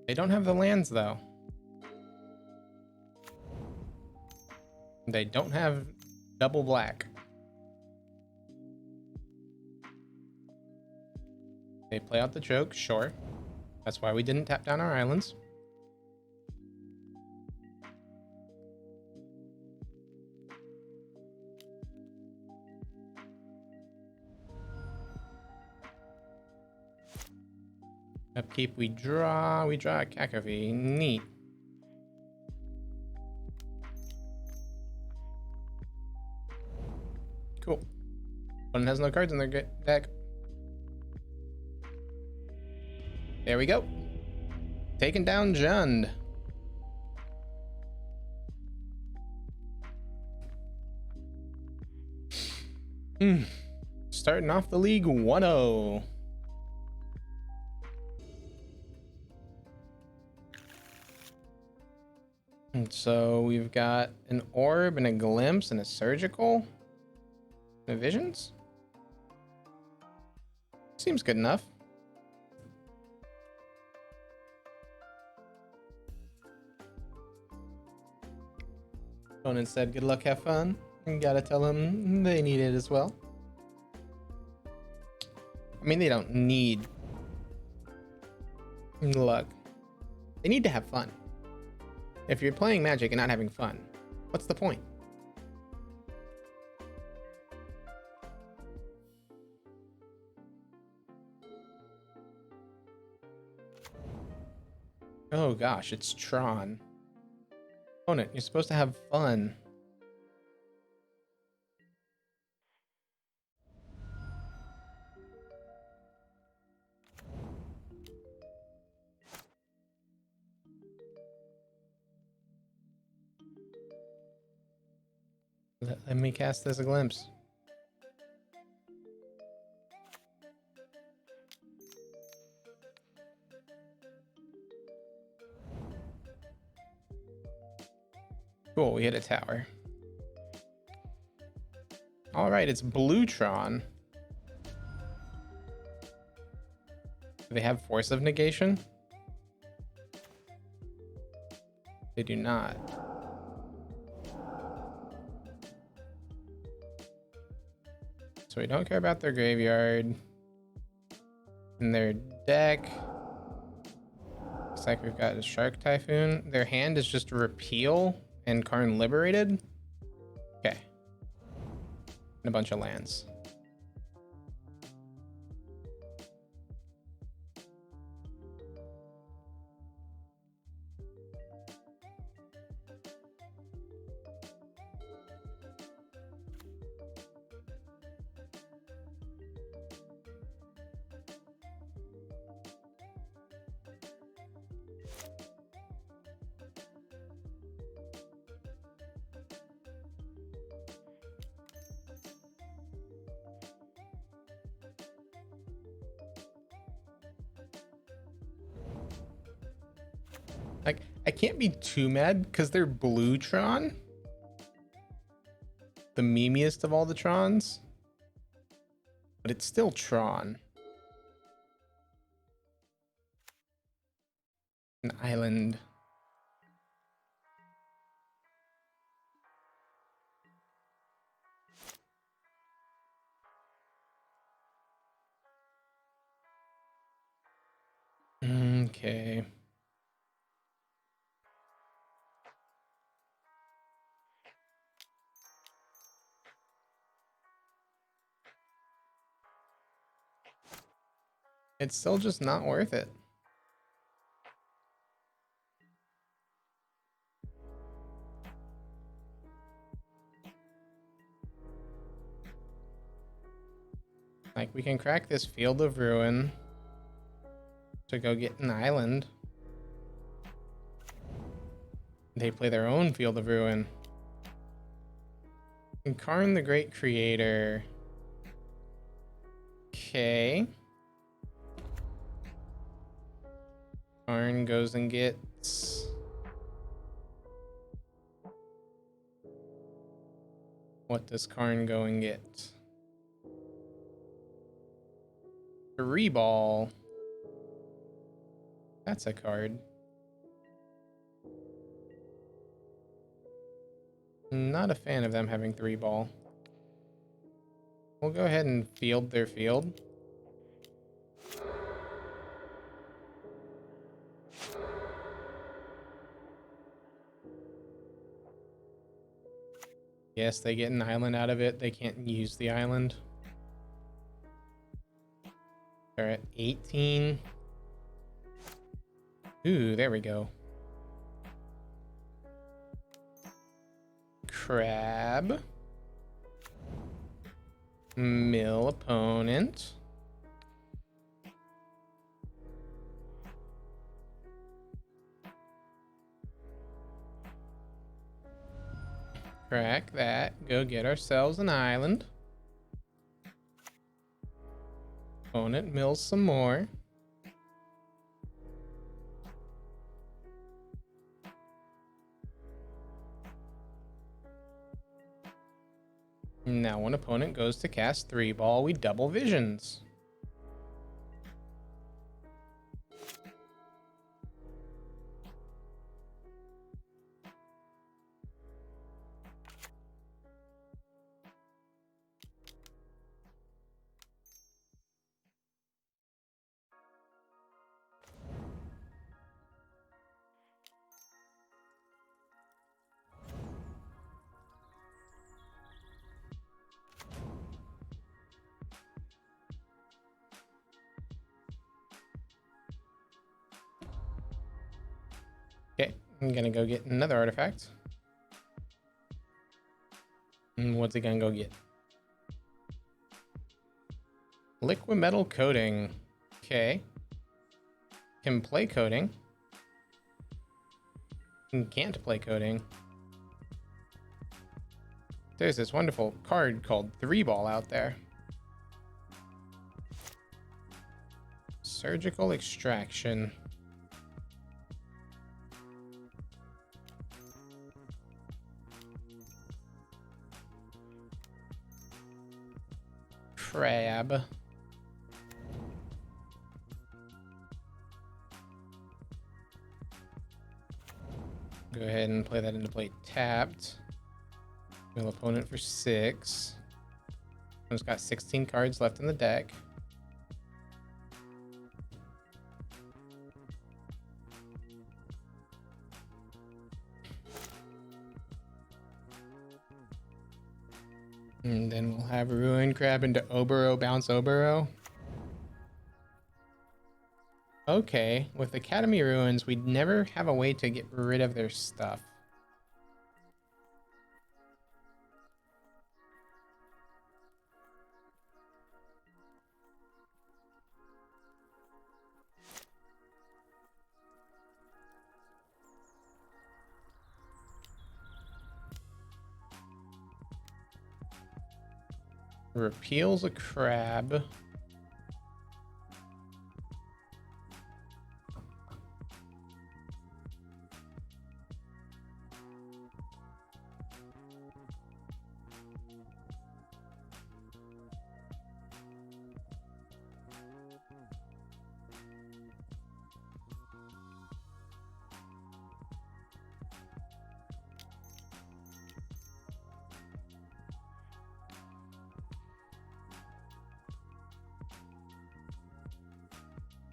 They don't have the lands, though. They don't have double black. They play out the joke, sure. That's why we didn't tap down our islands. Upkeep, we draw a cacophony. Neat. Cool. One has no cards in their deck. There we go. Taking down Jund. Starting off the league 1-0. And so we've got an orb and a glimpse and a surgical. And a visions? Seems good enough. Opponent said, good luck, have fun. You gotta tell them they need it as well. I mean, they don't need luck. They need to have fun. If you're playing Magic and not having fun, what's the point? Oh gosh, it's Tron. Opponent, you're supposed to have fun. Let me cast this a glimpse. Cool, we hit a tower. Alright, it's Blue Tron. Do they have Force of Negation? They do not. So we don't care about their graveyard. In their deck. Looks like we've got a Shark Typhoon. Their hand is just Repeal and Karn Liberated. Okay. And a bunch of lands. Like, I can't be too mad because they're Blue Tron. The memeiest of all the Trons. But it's still Tron. An island. Okay. It's still just not worth it. Like, we can crack this Field of Ruin to go get an island. They play their own Field of Ruin. And Karn the Great Creator. Okay. Karn goes and gets... What does Karn go and get? Reball. That's a card. Not a fan of them having 3 ball. We'll go ahead and field their field. Yes, they get an island out of it. They can't use the island. They're at 18. Ooh, there we go. Crab. Mill opponent. Crack that. Go get ourselves an island. Opponent mills some more. Now when opponent goes to cast 3-ball, we double visions. Okay, I'm gonna go get another artifact. And what's it gonna go get? Liquid metal coating. Okay. Can play coating. Can't play coating. There's this wonderful card called 3-ball out there. Surgical extraction. Crab. Go ahead and play that into play tapped. Mill opponent for 6. Opponent's got 16 cards left in the deck. And then we'll have Ruin Crab into Oboro, bounce Oboro. Okay, with Academy Ruins, we'd never have a way to get rid of their stuff. Repeals a crab.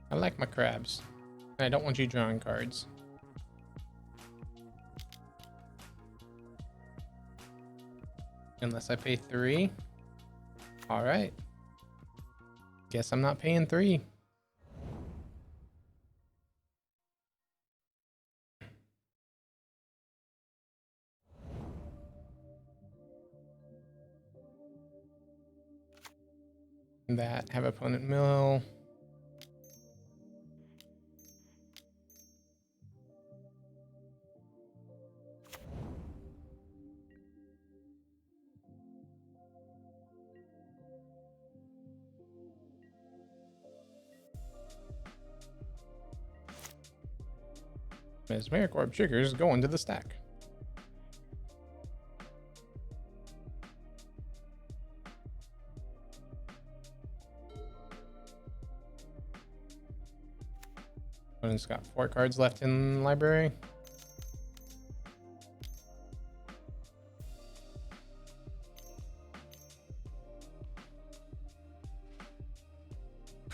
I like my crabs. I don't want you drawing cards. Unless I pay 3. Alright. Guess I'm not paying 3. That, have opponent mill. Mesmeric Orb triggers go into the stack. Opponent's got 4 cards left in library.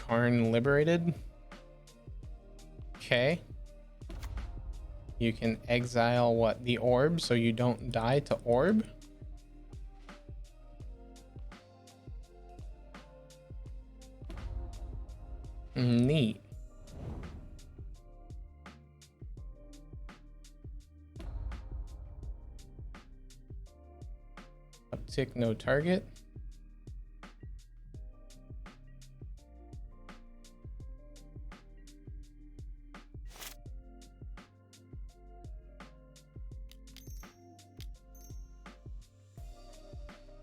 Karn liberated. Okay. You can exile what? The orb, so you don't die to orb. Neat. Uptick, no target.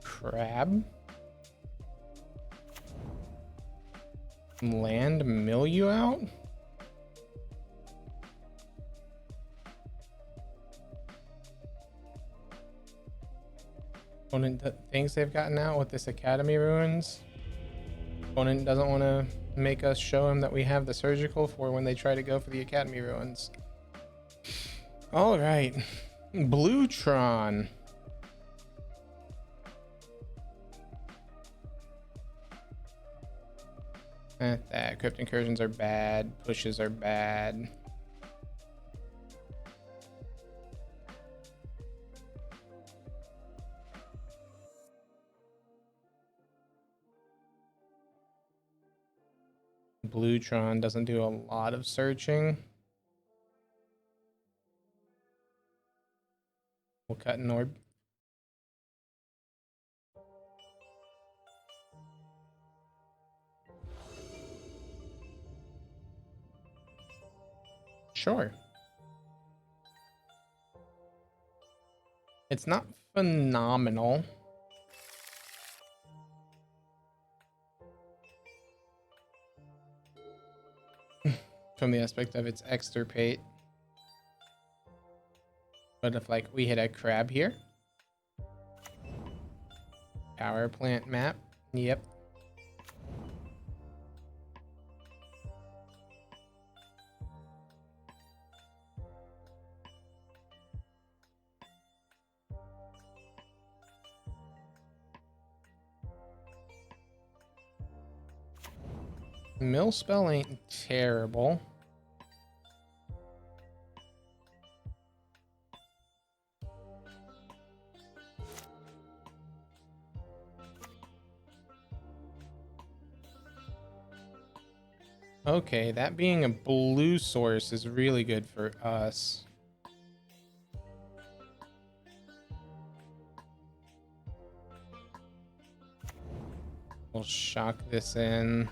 Crab. Land mill you out. Opponent thinks they've gotten out with this Academy Ruins. Opponent doesn't want to make us show him that we have the surgical for when they try to go for the Academy Ruins. All right, Blue Tron. That crypt incursions are bad. Pushes are bad. Blue Tron doesn't do a lot of searching. We'll cut an orb. Sure. It's not phenomenal. From the aspect of its extirpate. But if like we hit a crab here. Power plant map. Yep. Mill spell ain't terrible. Okay, that being a blue source is really good for us. We'll shock this in.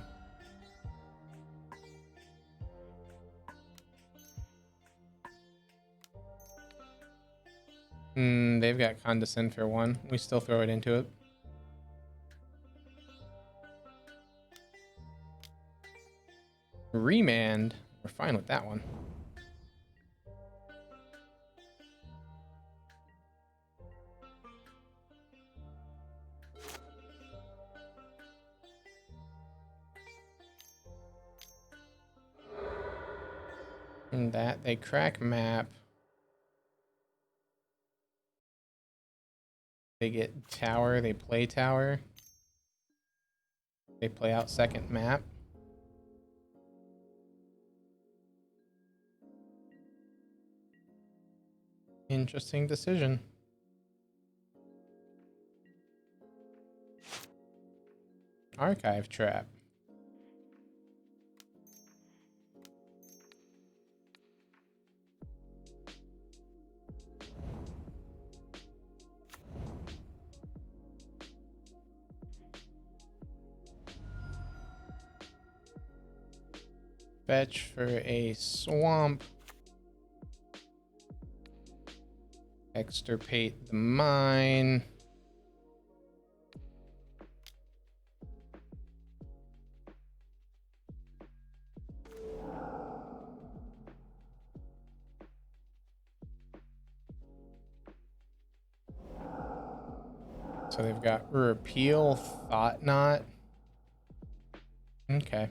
They've got Condescend for one. We still throw it into it. Remand. We're fine with that one. And that they crack map. They get tower, they play tower. They play out second map. Interesting decision. Archive trap. Fetch for a swamp. Extirpate the mine. So they've got repeal, thought not. Okay.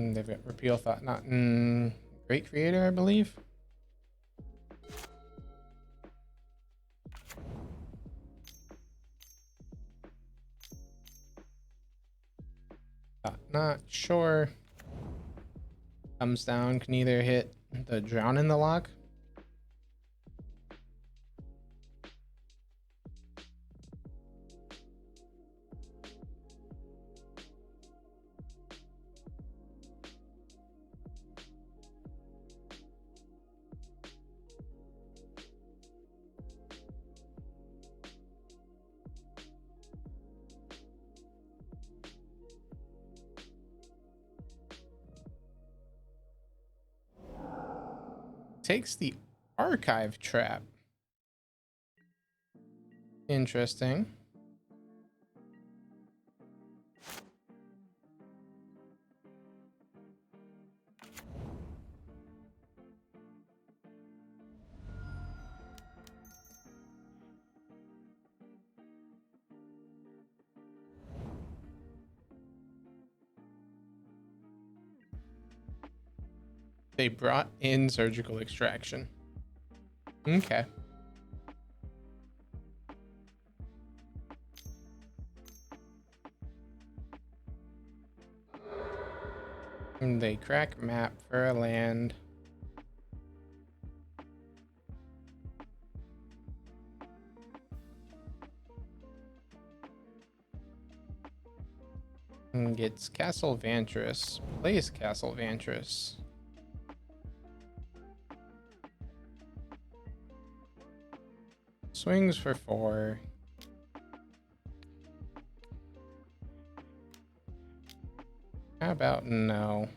They've got repeal thought not great creator, I believe. Not sure. Comes down, can either hit the drown in the lock. Takes the archive trap. Interesting. They brought in surgical extraction. Okay. And they crack map for a land. And gets Castle Vantress. Plays Castle Vantress. Swings for 4. How about no?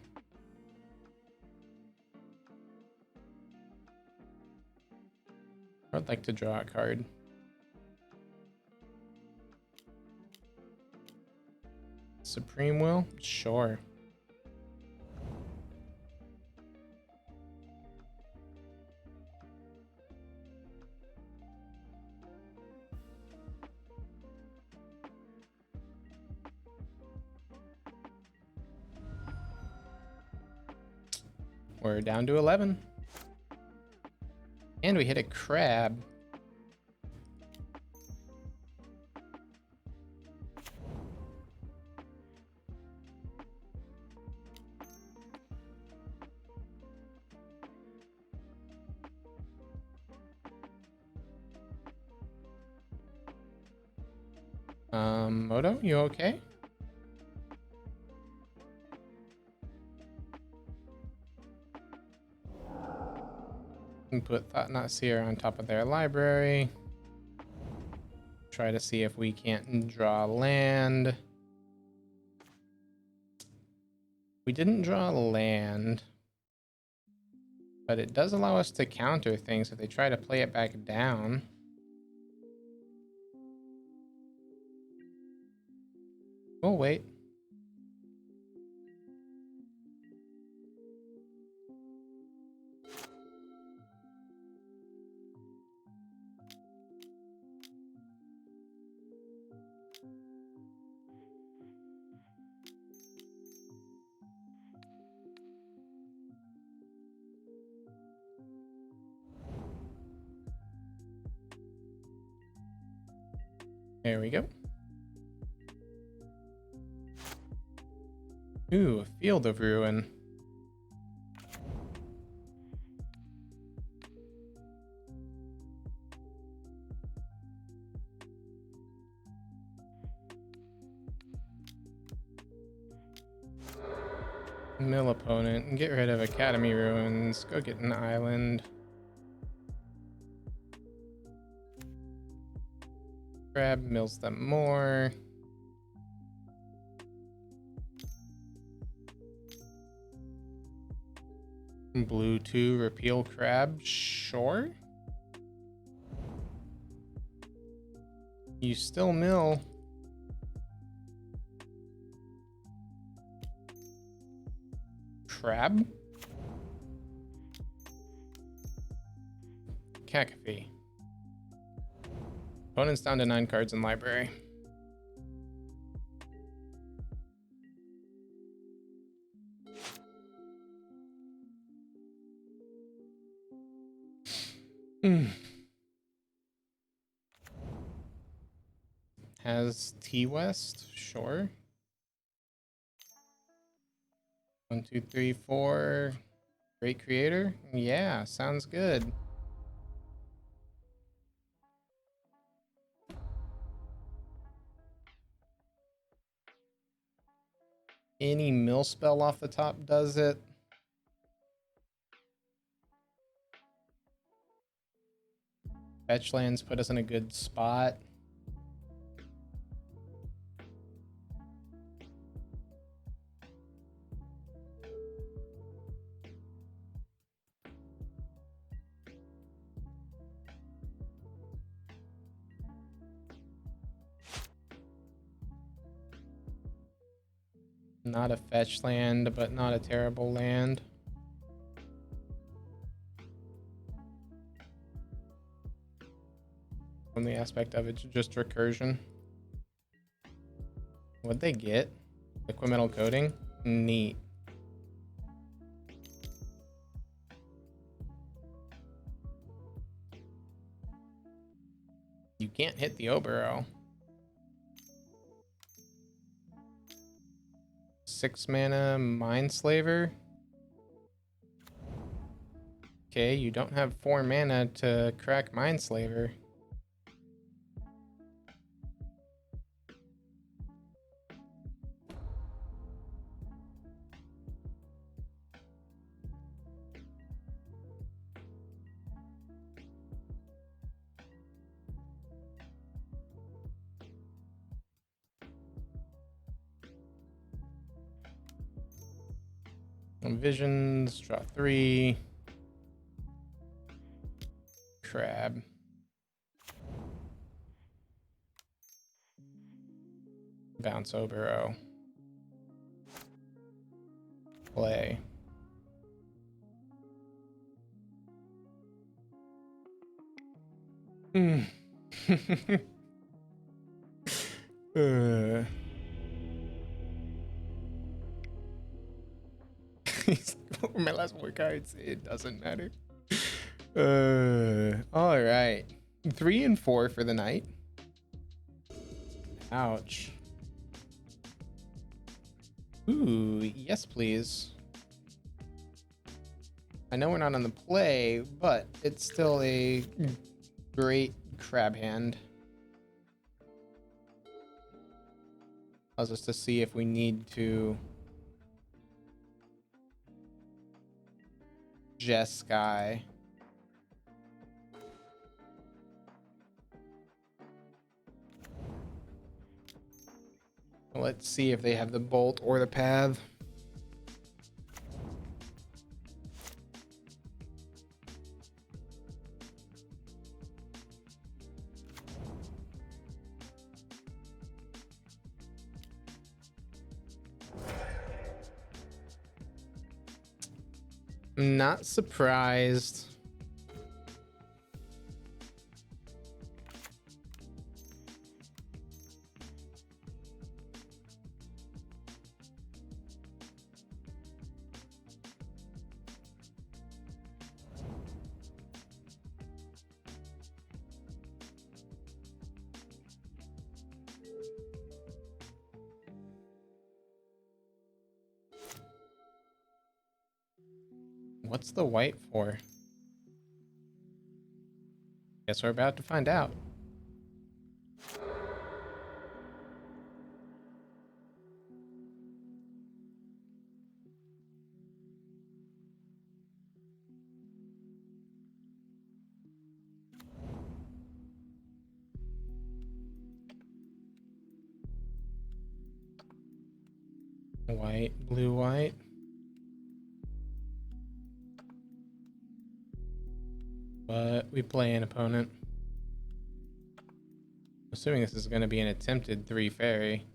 I'd like to draw a card. Supreme Will? Sure. We're down to 11. And we hit a crab. Moto, you okay? And put Thought-Knot Seer on top of their library. Try to see if we can't draw land. We didn't draw land, but it does allow us to counter things if they try to play it back down. We'll wait. There we go. Ooh, a Field of Ruin. Mill opponent and get rid of Academy Ruins. Go get an island. Crab mills them more. Blue 2 repeal crab, sure. You still mill. Crab? Cacophony. Opponent's down to 9 cards in library. Has T-West? Sure. 1, 2, 3, 4. Great creator? Yeah, sounds good. Any mill spell off the top does it. Fetch lands put us in a good spot. Not a fetch land, but not a terrible land. From the aspect of it's just recursion. What'd they get? Liquimetal coating? Neat. You can't hit the Obero. 6 mana Mindslaver. Okay, you don't have 4 mana to crack Mindslaver. Visions, draw 3. Crab. Bounce Obero. Play. My last 4 cards, it doesn't matter. All right. 3 and 4 for the night. Ouch. Ooh, yes, please. I know we're not on the play, but it's still a great crab hand. Allows us to see if we need to Jeskai. Let's see if they have the bolt or the path. I'm not surprised. What's the white for? Guess we're about to find out. White, blue, white. But we play an opponent. Assuming this is going to be an attempted 3 fairy.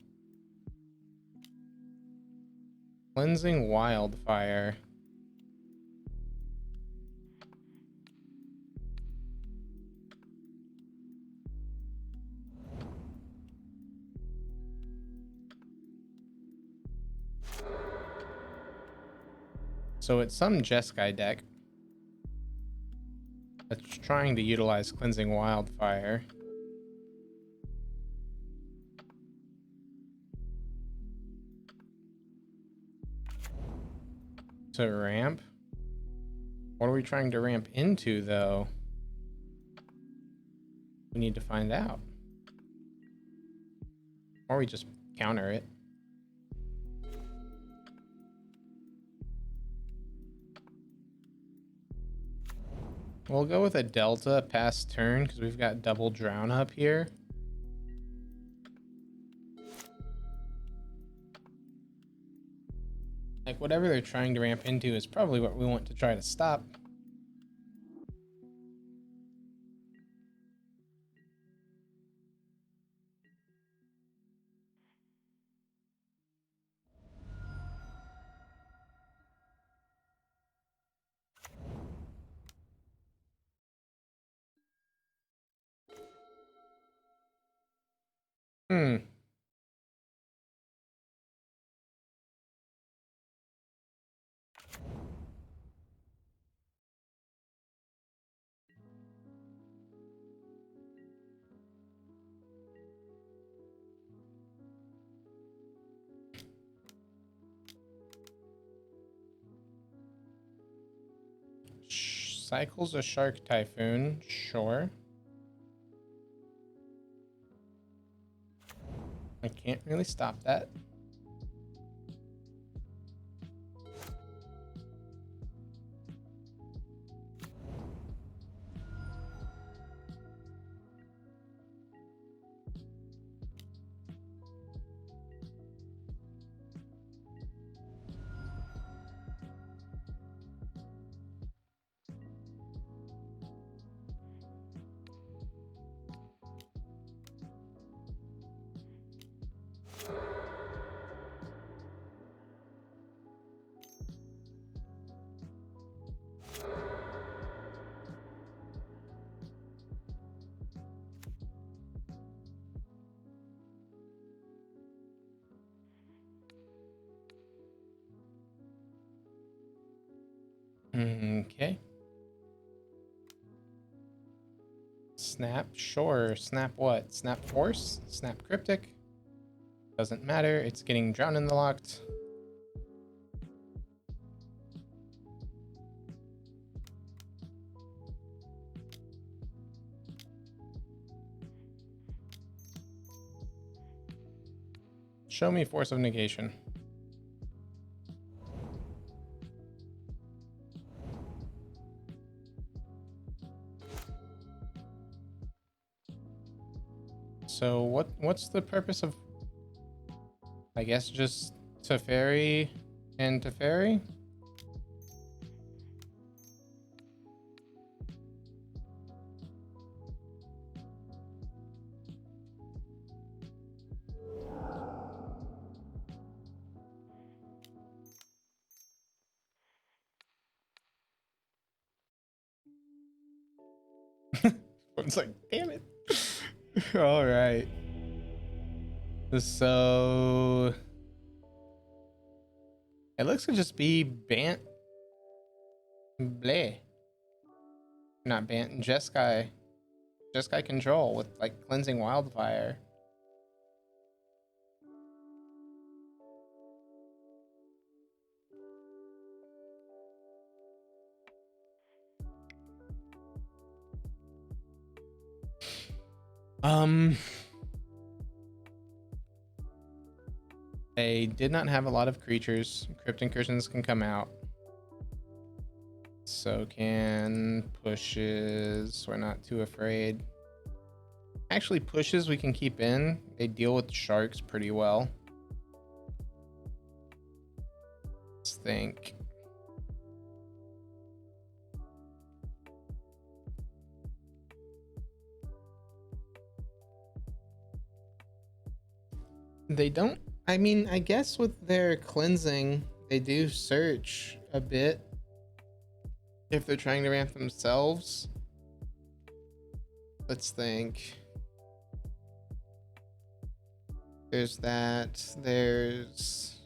Cleansing wildfire. So it's some Jeskai deck. It's trying to utilize cleansing wildfire. To ramp? What are we trying to ramp into, though? We need to find out. Or we just counter it. We'll go with a delta past turn because we've got double drown up here. Like, whatever they're trying to ramp into is probably what we want to try to stop. Hmm. Cycles a shark typhoon, sure. I can't really stop that. Okay. Snap, sure. Snap what? Snap force? Snap cryptic? Doesn't matter. It's getting drowned in the locked. Show me force of negation. So what's the purpose of, I guess, just Teferi and Teferi? It's like, damn it. All right. So it looks to just be Bant Bleh. Not Bant, Jeskai. Jeskai control with like cleansing wildfire. They did not have a lot of creatures. Crypt incursions can come out. So can pushes. We're not too afraid. Actually, pushes we can keep in. They deal with sharks pretty well. Let's think. They don't. I mean, I guess with their cleansing, they do search a bit if they're trying to ramp themselves. Let's think. There's that. There's.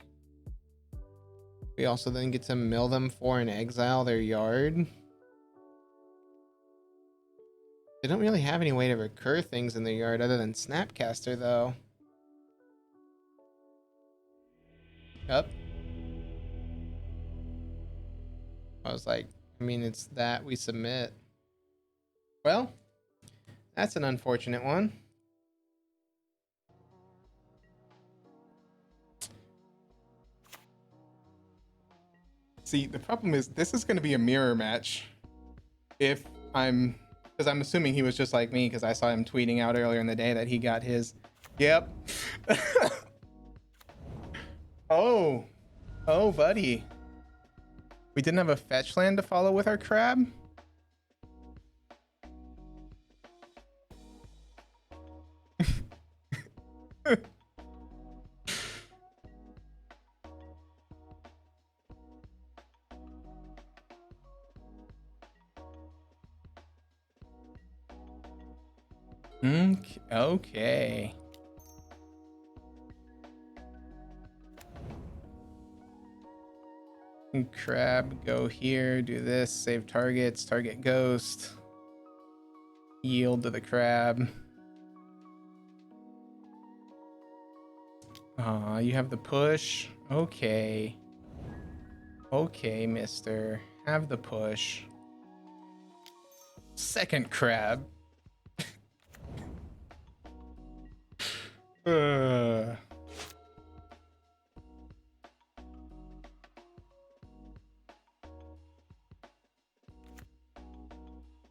We also then get to mill them for and exile their yard. They don't really have any way to recur things in the yard other than Snapcaster, though. Yep. I was like, I mean, it's that we submit. Well, that's an unfortunate one. See, the problem is this is going to be a mirror match. If I'm, because I'm assuming he was just like me, because I saw him tweeting out earlier in the day that he got his. Yep. Oh, buddy. We didn't have a fetch land to follow with our crab? Okay. Crab, go here, do this, save targets, target ghost. Yield to the crab. Aw, you have the push. Okay. Okay, mister. Have the push. Second crab.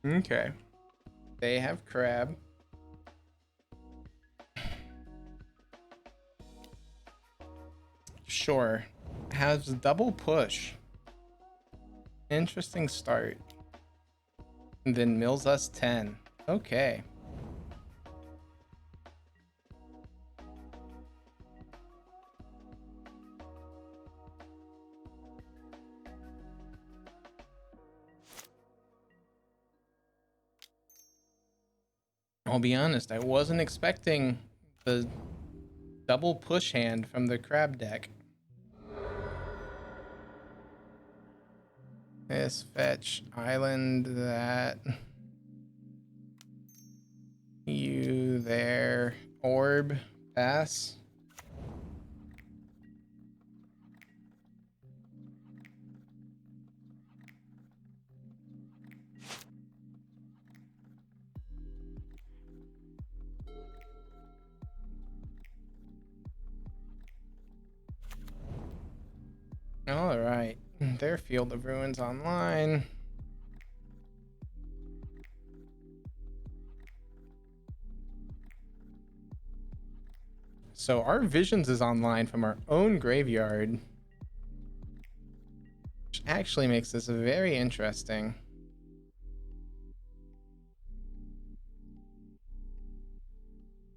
Okay. They have crab. Sure. Has double push. Interesting start. And then mills us 10. Okay. I'll be honest, I wasn't expecting the double push hand from the crab deck. This fetch island that. You there. Orb. Pass. All right, their Field of Ruins online. So our Visions is online from our own graveyard, which actually makes this very interesting.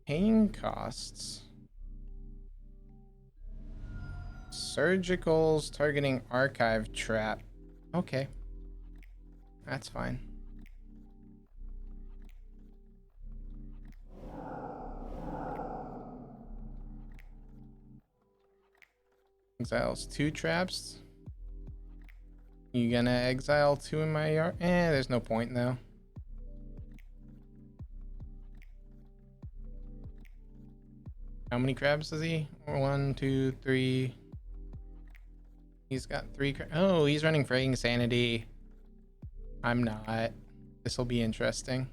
Paying costs. Surgicals targeting archive trap. Okay. That's fine. Exiles 2 traps. You gonna exile 2 in my yard? There's no point though. How many crabs does he? 1, 2, 3. He's got 3. Oh, he's running Fraying Sanity. I'm not. This will be interesting.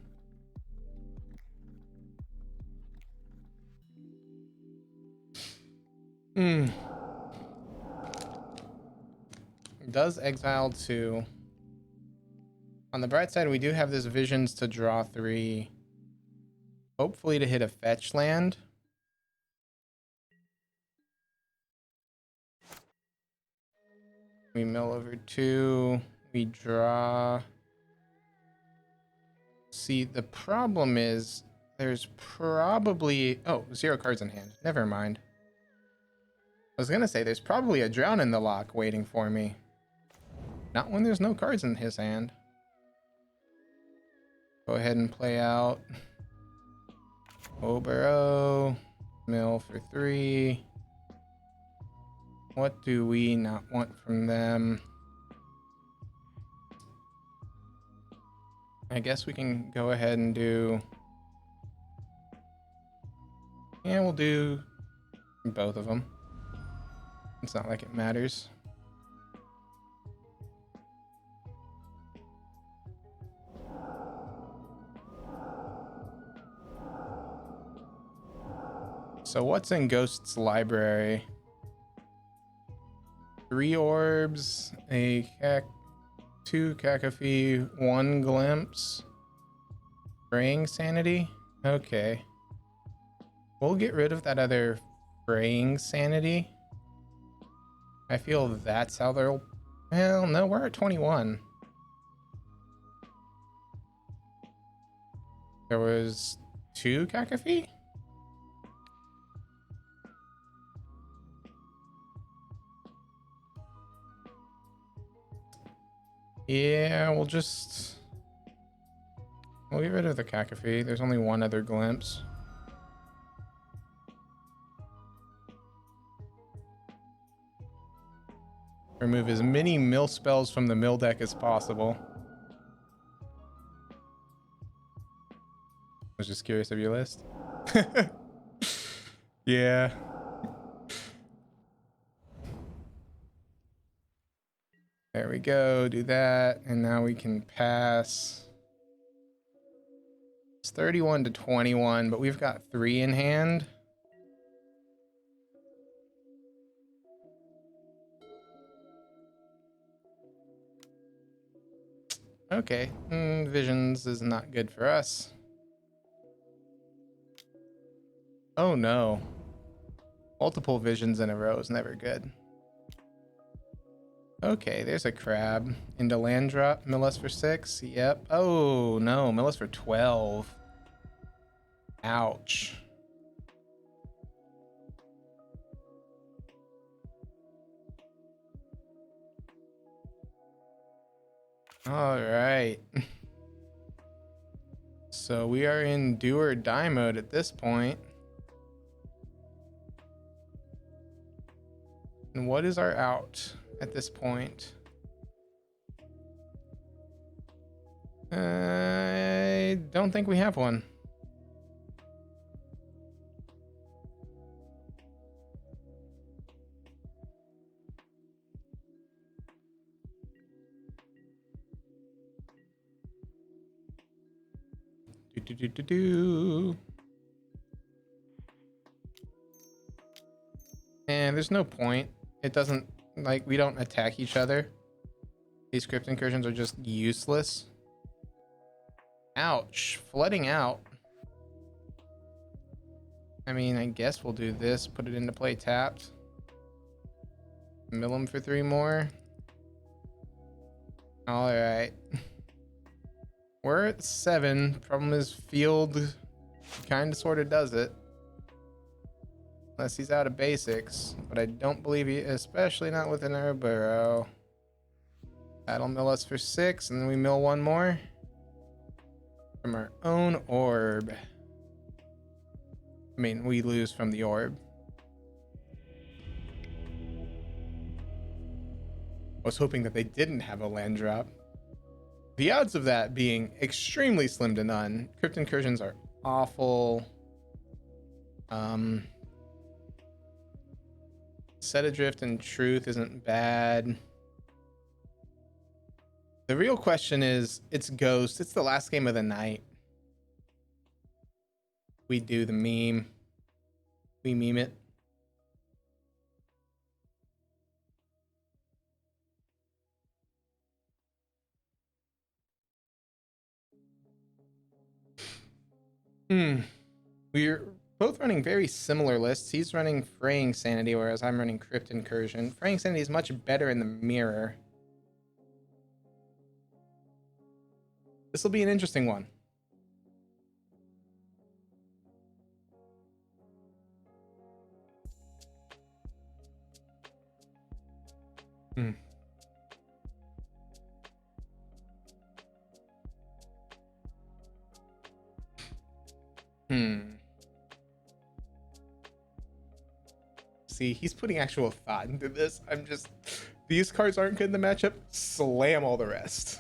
Does exile 2. On the bright side, we do have this Visions to draw 3. Hopefully to hit a fetch land. We mill over 2. We draw. See, the problem is there's probably... Oh, 0 cards in hand. Never mind. I was going to say there's probably a Drown in the Lock waiting for me. Not when there's no cards in his hand. Go ahead and play out. Obero. Mill for 3. What do we not want from them? I guess we can go ahead and do... Yeah, we'll do both of them. It's not like it matters. So what's in Ghost's library? 3 orbs, a 2 cacophony, 1 glimpse, fraying sanity. Okay, we'll get rid of that other fraying sanity. I feel that's how they'll... Well, no, we're at 21. There was 2 cacophony? Yeah, we'll get rid of the cacophony. There's only 1 other glimpse. Remove as many mill spells from the mill deck as possible. I was just curious of your list. Yeah. There we go, do that, and now we can pass. It's 31 to 21, but we've got 3 in hand. Okay, visions is not good for us. Oh no. Multiple visions in a row is never good. Okay, there's a crab. Into land drop. Mill us for 6. Yep. Oh no, mill us for 12. Ouch. All right. So we are in do or die mode at this point. And what is our out at this point? I don't think we have one. And there's no point. It doesn't, like, we don't attack each other. These crypt incursions are just useless. Ouch. Flooding out. I mean, I guess we'll do this. Put it into play tapped. Mill them for 3 more. Alright. We're at 7. Problem is field kind of sort of does it. Unless he's out of basics. But I don't believe he, especially not with an herb burrow. That'll mill us for 6, and then we mill 1 more. From our own orb. I mean, we lose from the orb. I was hoping that they didn't have a land drop. The odds of that being extremely slim to none. Crypt incursions are awful. Set adrift and truth isn't bad. The real question is, it's Ghost. It's the last game of the night. We do the meme. We meme it. We're both running very similar lists. He's running Fraying Sanity, whereas I'm running Crypt Incursion. Fraying Sanity is much better in the mirror. This will be an interesting one. See, he's putting actual thought into this. I'm just... These cards aren't good in the matchup. Slam all the rest.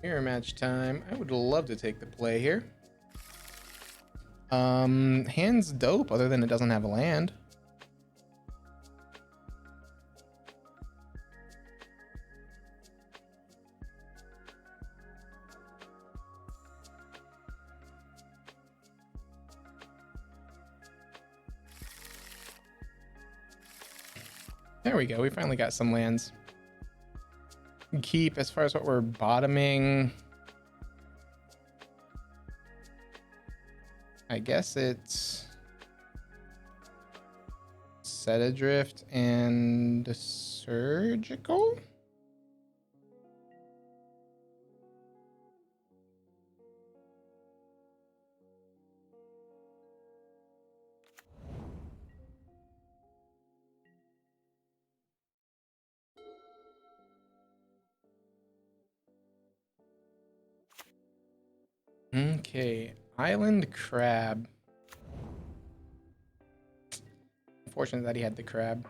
Mirror match time. I would love to take the play here. Hand's dope, other than it doesn't have a land. There we go. We finally got some lands. Keep as far as what we're bottoming. I guess it's Set Adrift and Surgical. Okay, Island Crab. Unfortunate that he had the crab.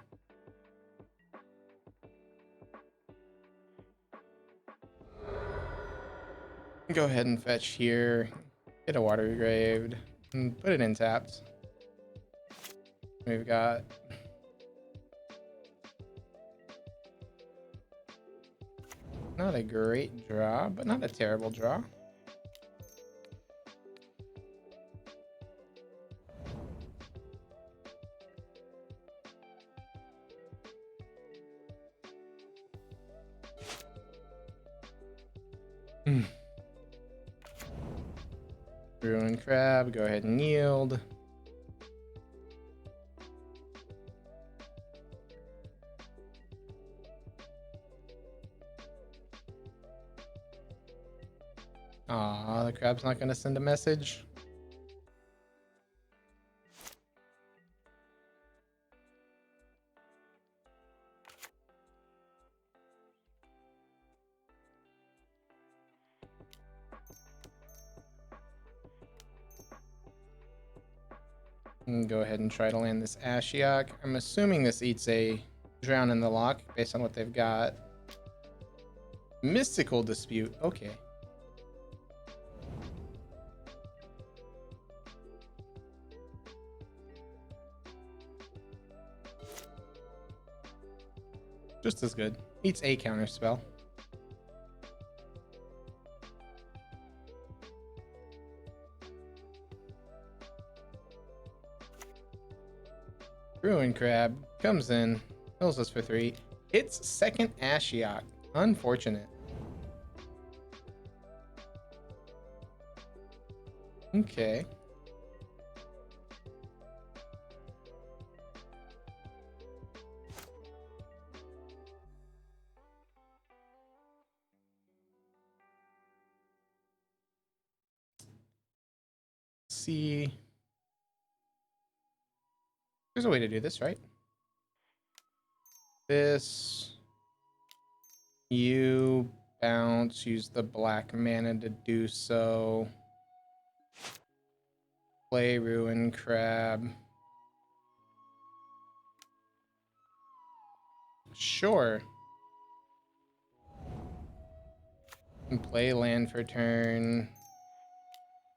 Go ahead and fetch here. Get a water graved. And put it in tapped. We've got not a great draw, but not a terrible draw. Ruin crab, go ahead and yield. Aw, the crab's not gonna send a message. Go ahead and try to land this Ashiok. I'm assuming this eats a Drown in the Lock based on what they've got. Mystical Dispute. Okay. Just as good. Eats a counter spell. Ruin Crab comes in, kills us for 3. Hits second Ashiok. Unfortunate. Okay. See. There's a way to do this, right? This. You bounce, use the black mana to do so. Play Ruin Crab. Sure. And play land for turn.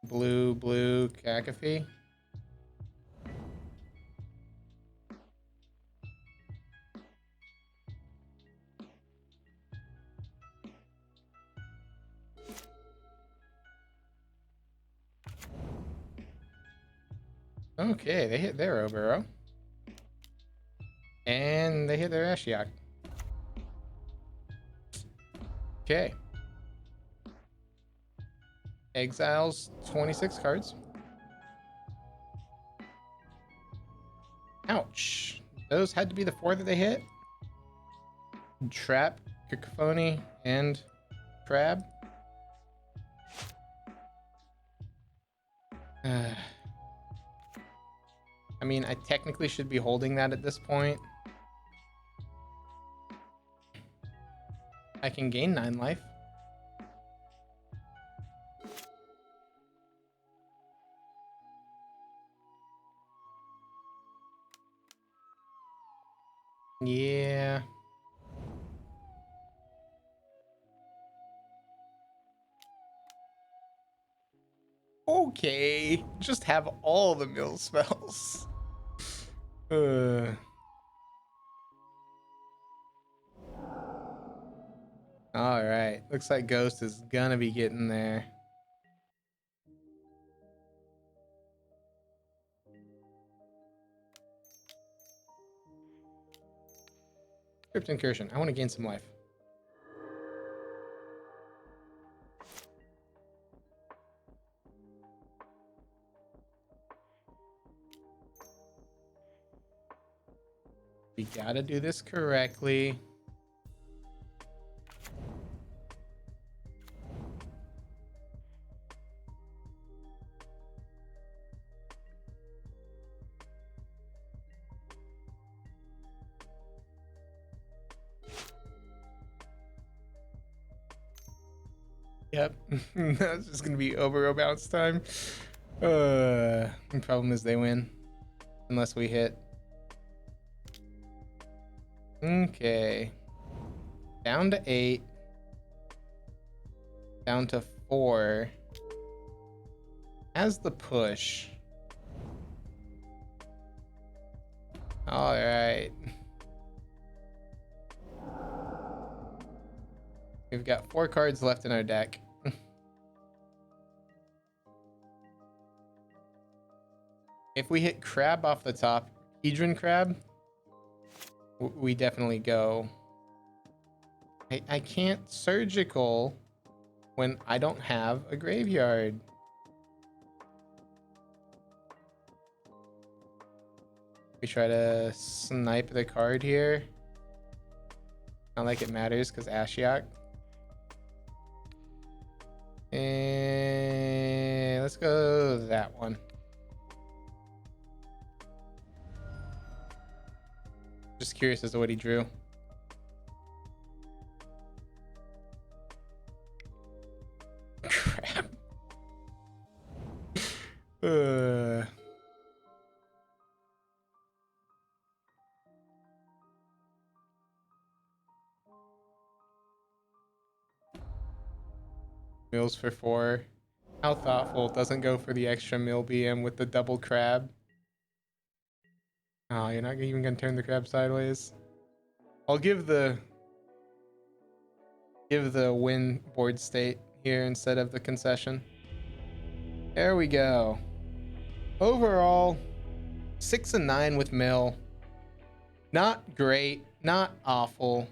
Blue, cacophony. Okay, they hit their Oburrow. And they hit their Ashiok. Okay. Exiles 26 cards. Ouch. Those had to be the 4 that they hit. Trap, Cacophony, and Crab. I mean, I technically should be holding that at this point. I can gain 9 life. Yeah. Okay, just have all the mill spells. All right, looks like Ghost is gonna be getting there. Crypt Incursion. I want to gain some life. We gotta do this correctly. Yep, that's just gonna be over bounce time. The problem is they win unless we hit. Okay, down to 8, down to 4. As the push. All right. We've got 4 cards left in our deck. If we hit crab off the top, Hedron crab, we definitely go. I can't surgical when I don't have a graveyard. We try to snipe the card here. Not like it matters because Ashiok. And let's go that one. Just curious as to what he drew. Crap. Mills for 4. How thoughtful. Doesn't go for the extra mill BM with the double crab. Oh, you're not even gonna turn the crab sideways. I'll give the win board state here instead of the concession. There we go. Overall, 6 and 9 with mill. Not great, not awful.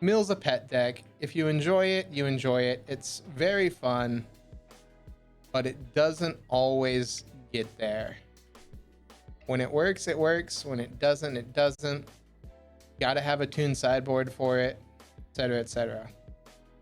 Mill's a pet deck. If you enjoy it, you enjoy it. It's very fun, but it doesn't always get there. When it works, it works. When it doesn't, it doesn't. Gotta have a tuned sideboard for it, etc., etc.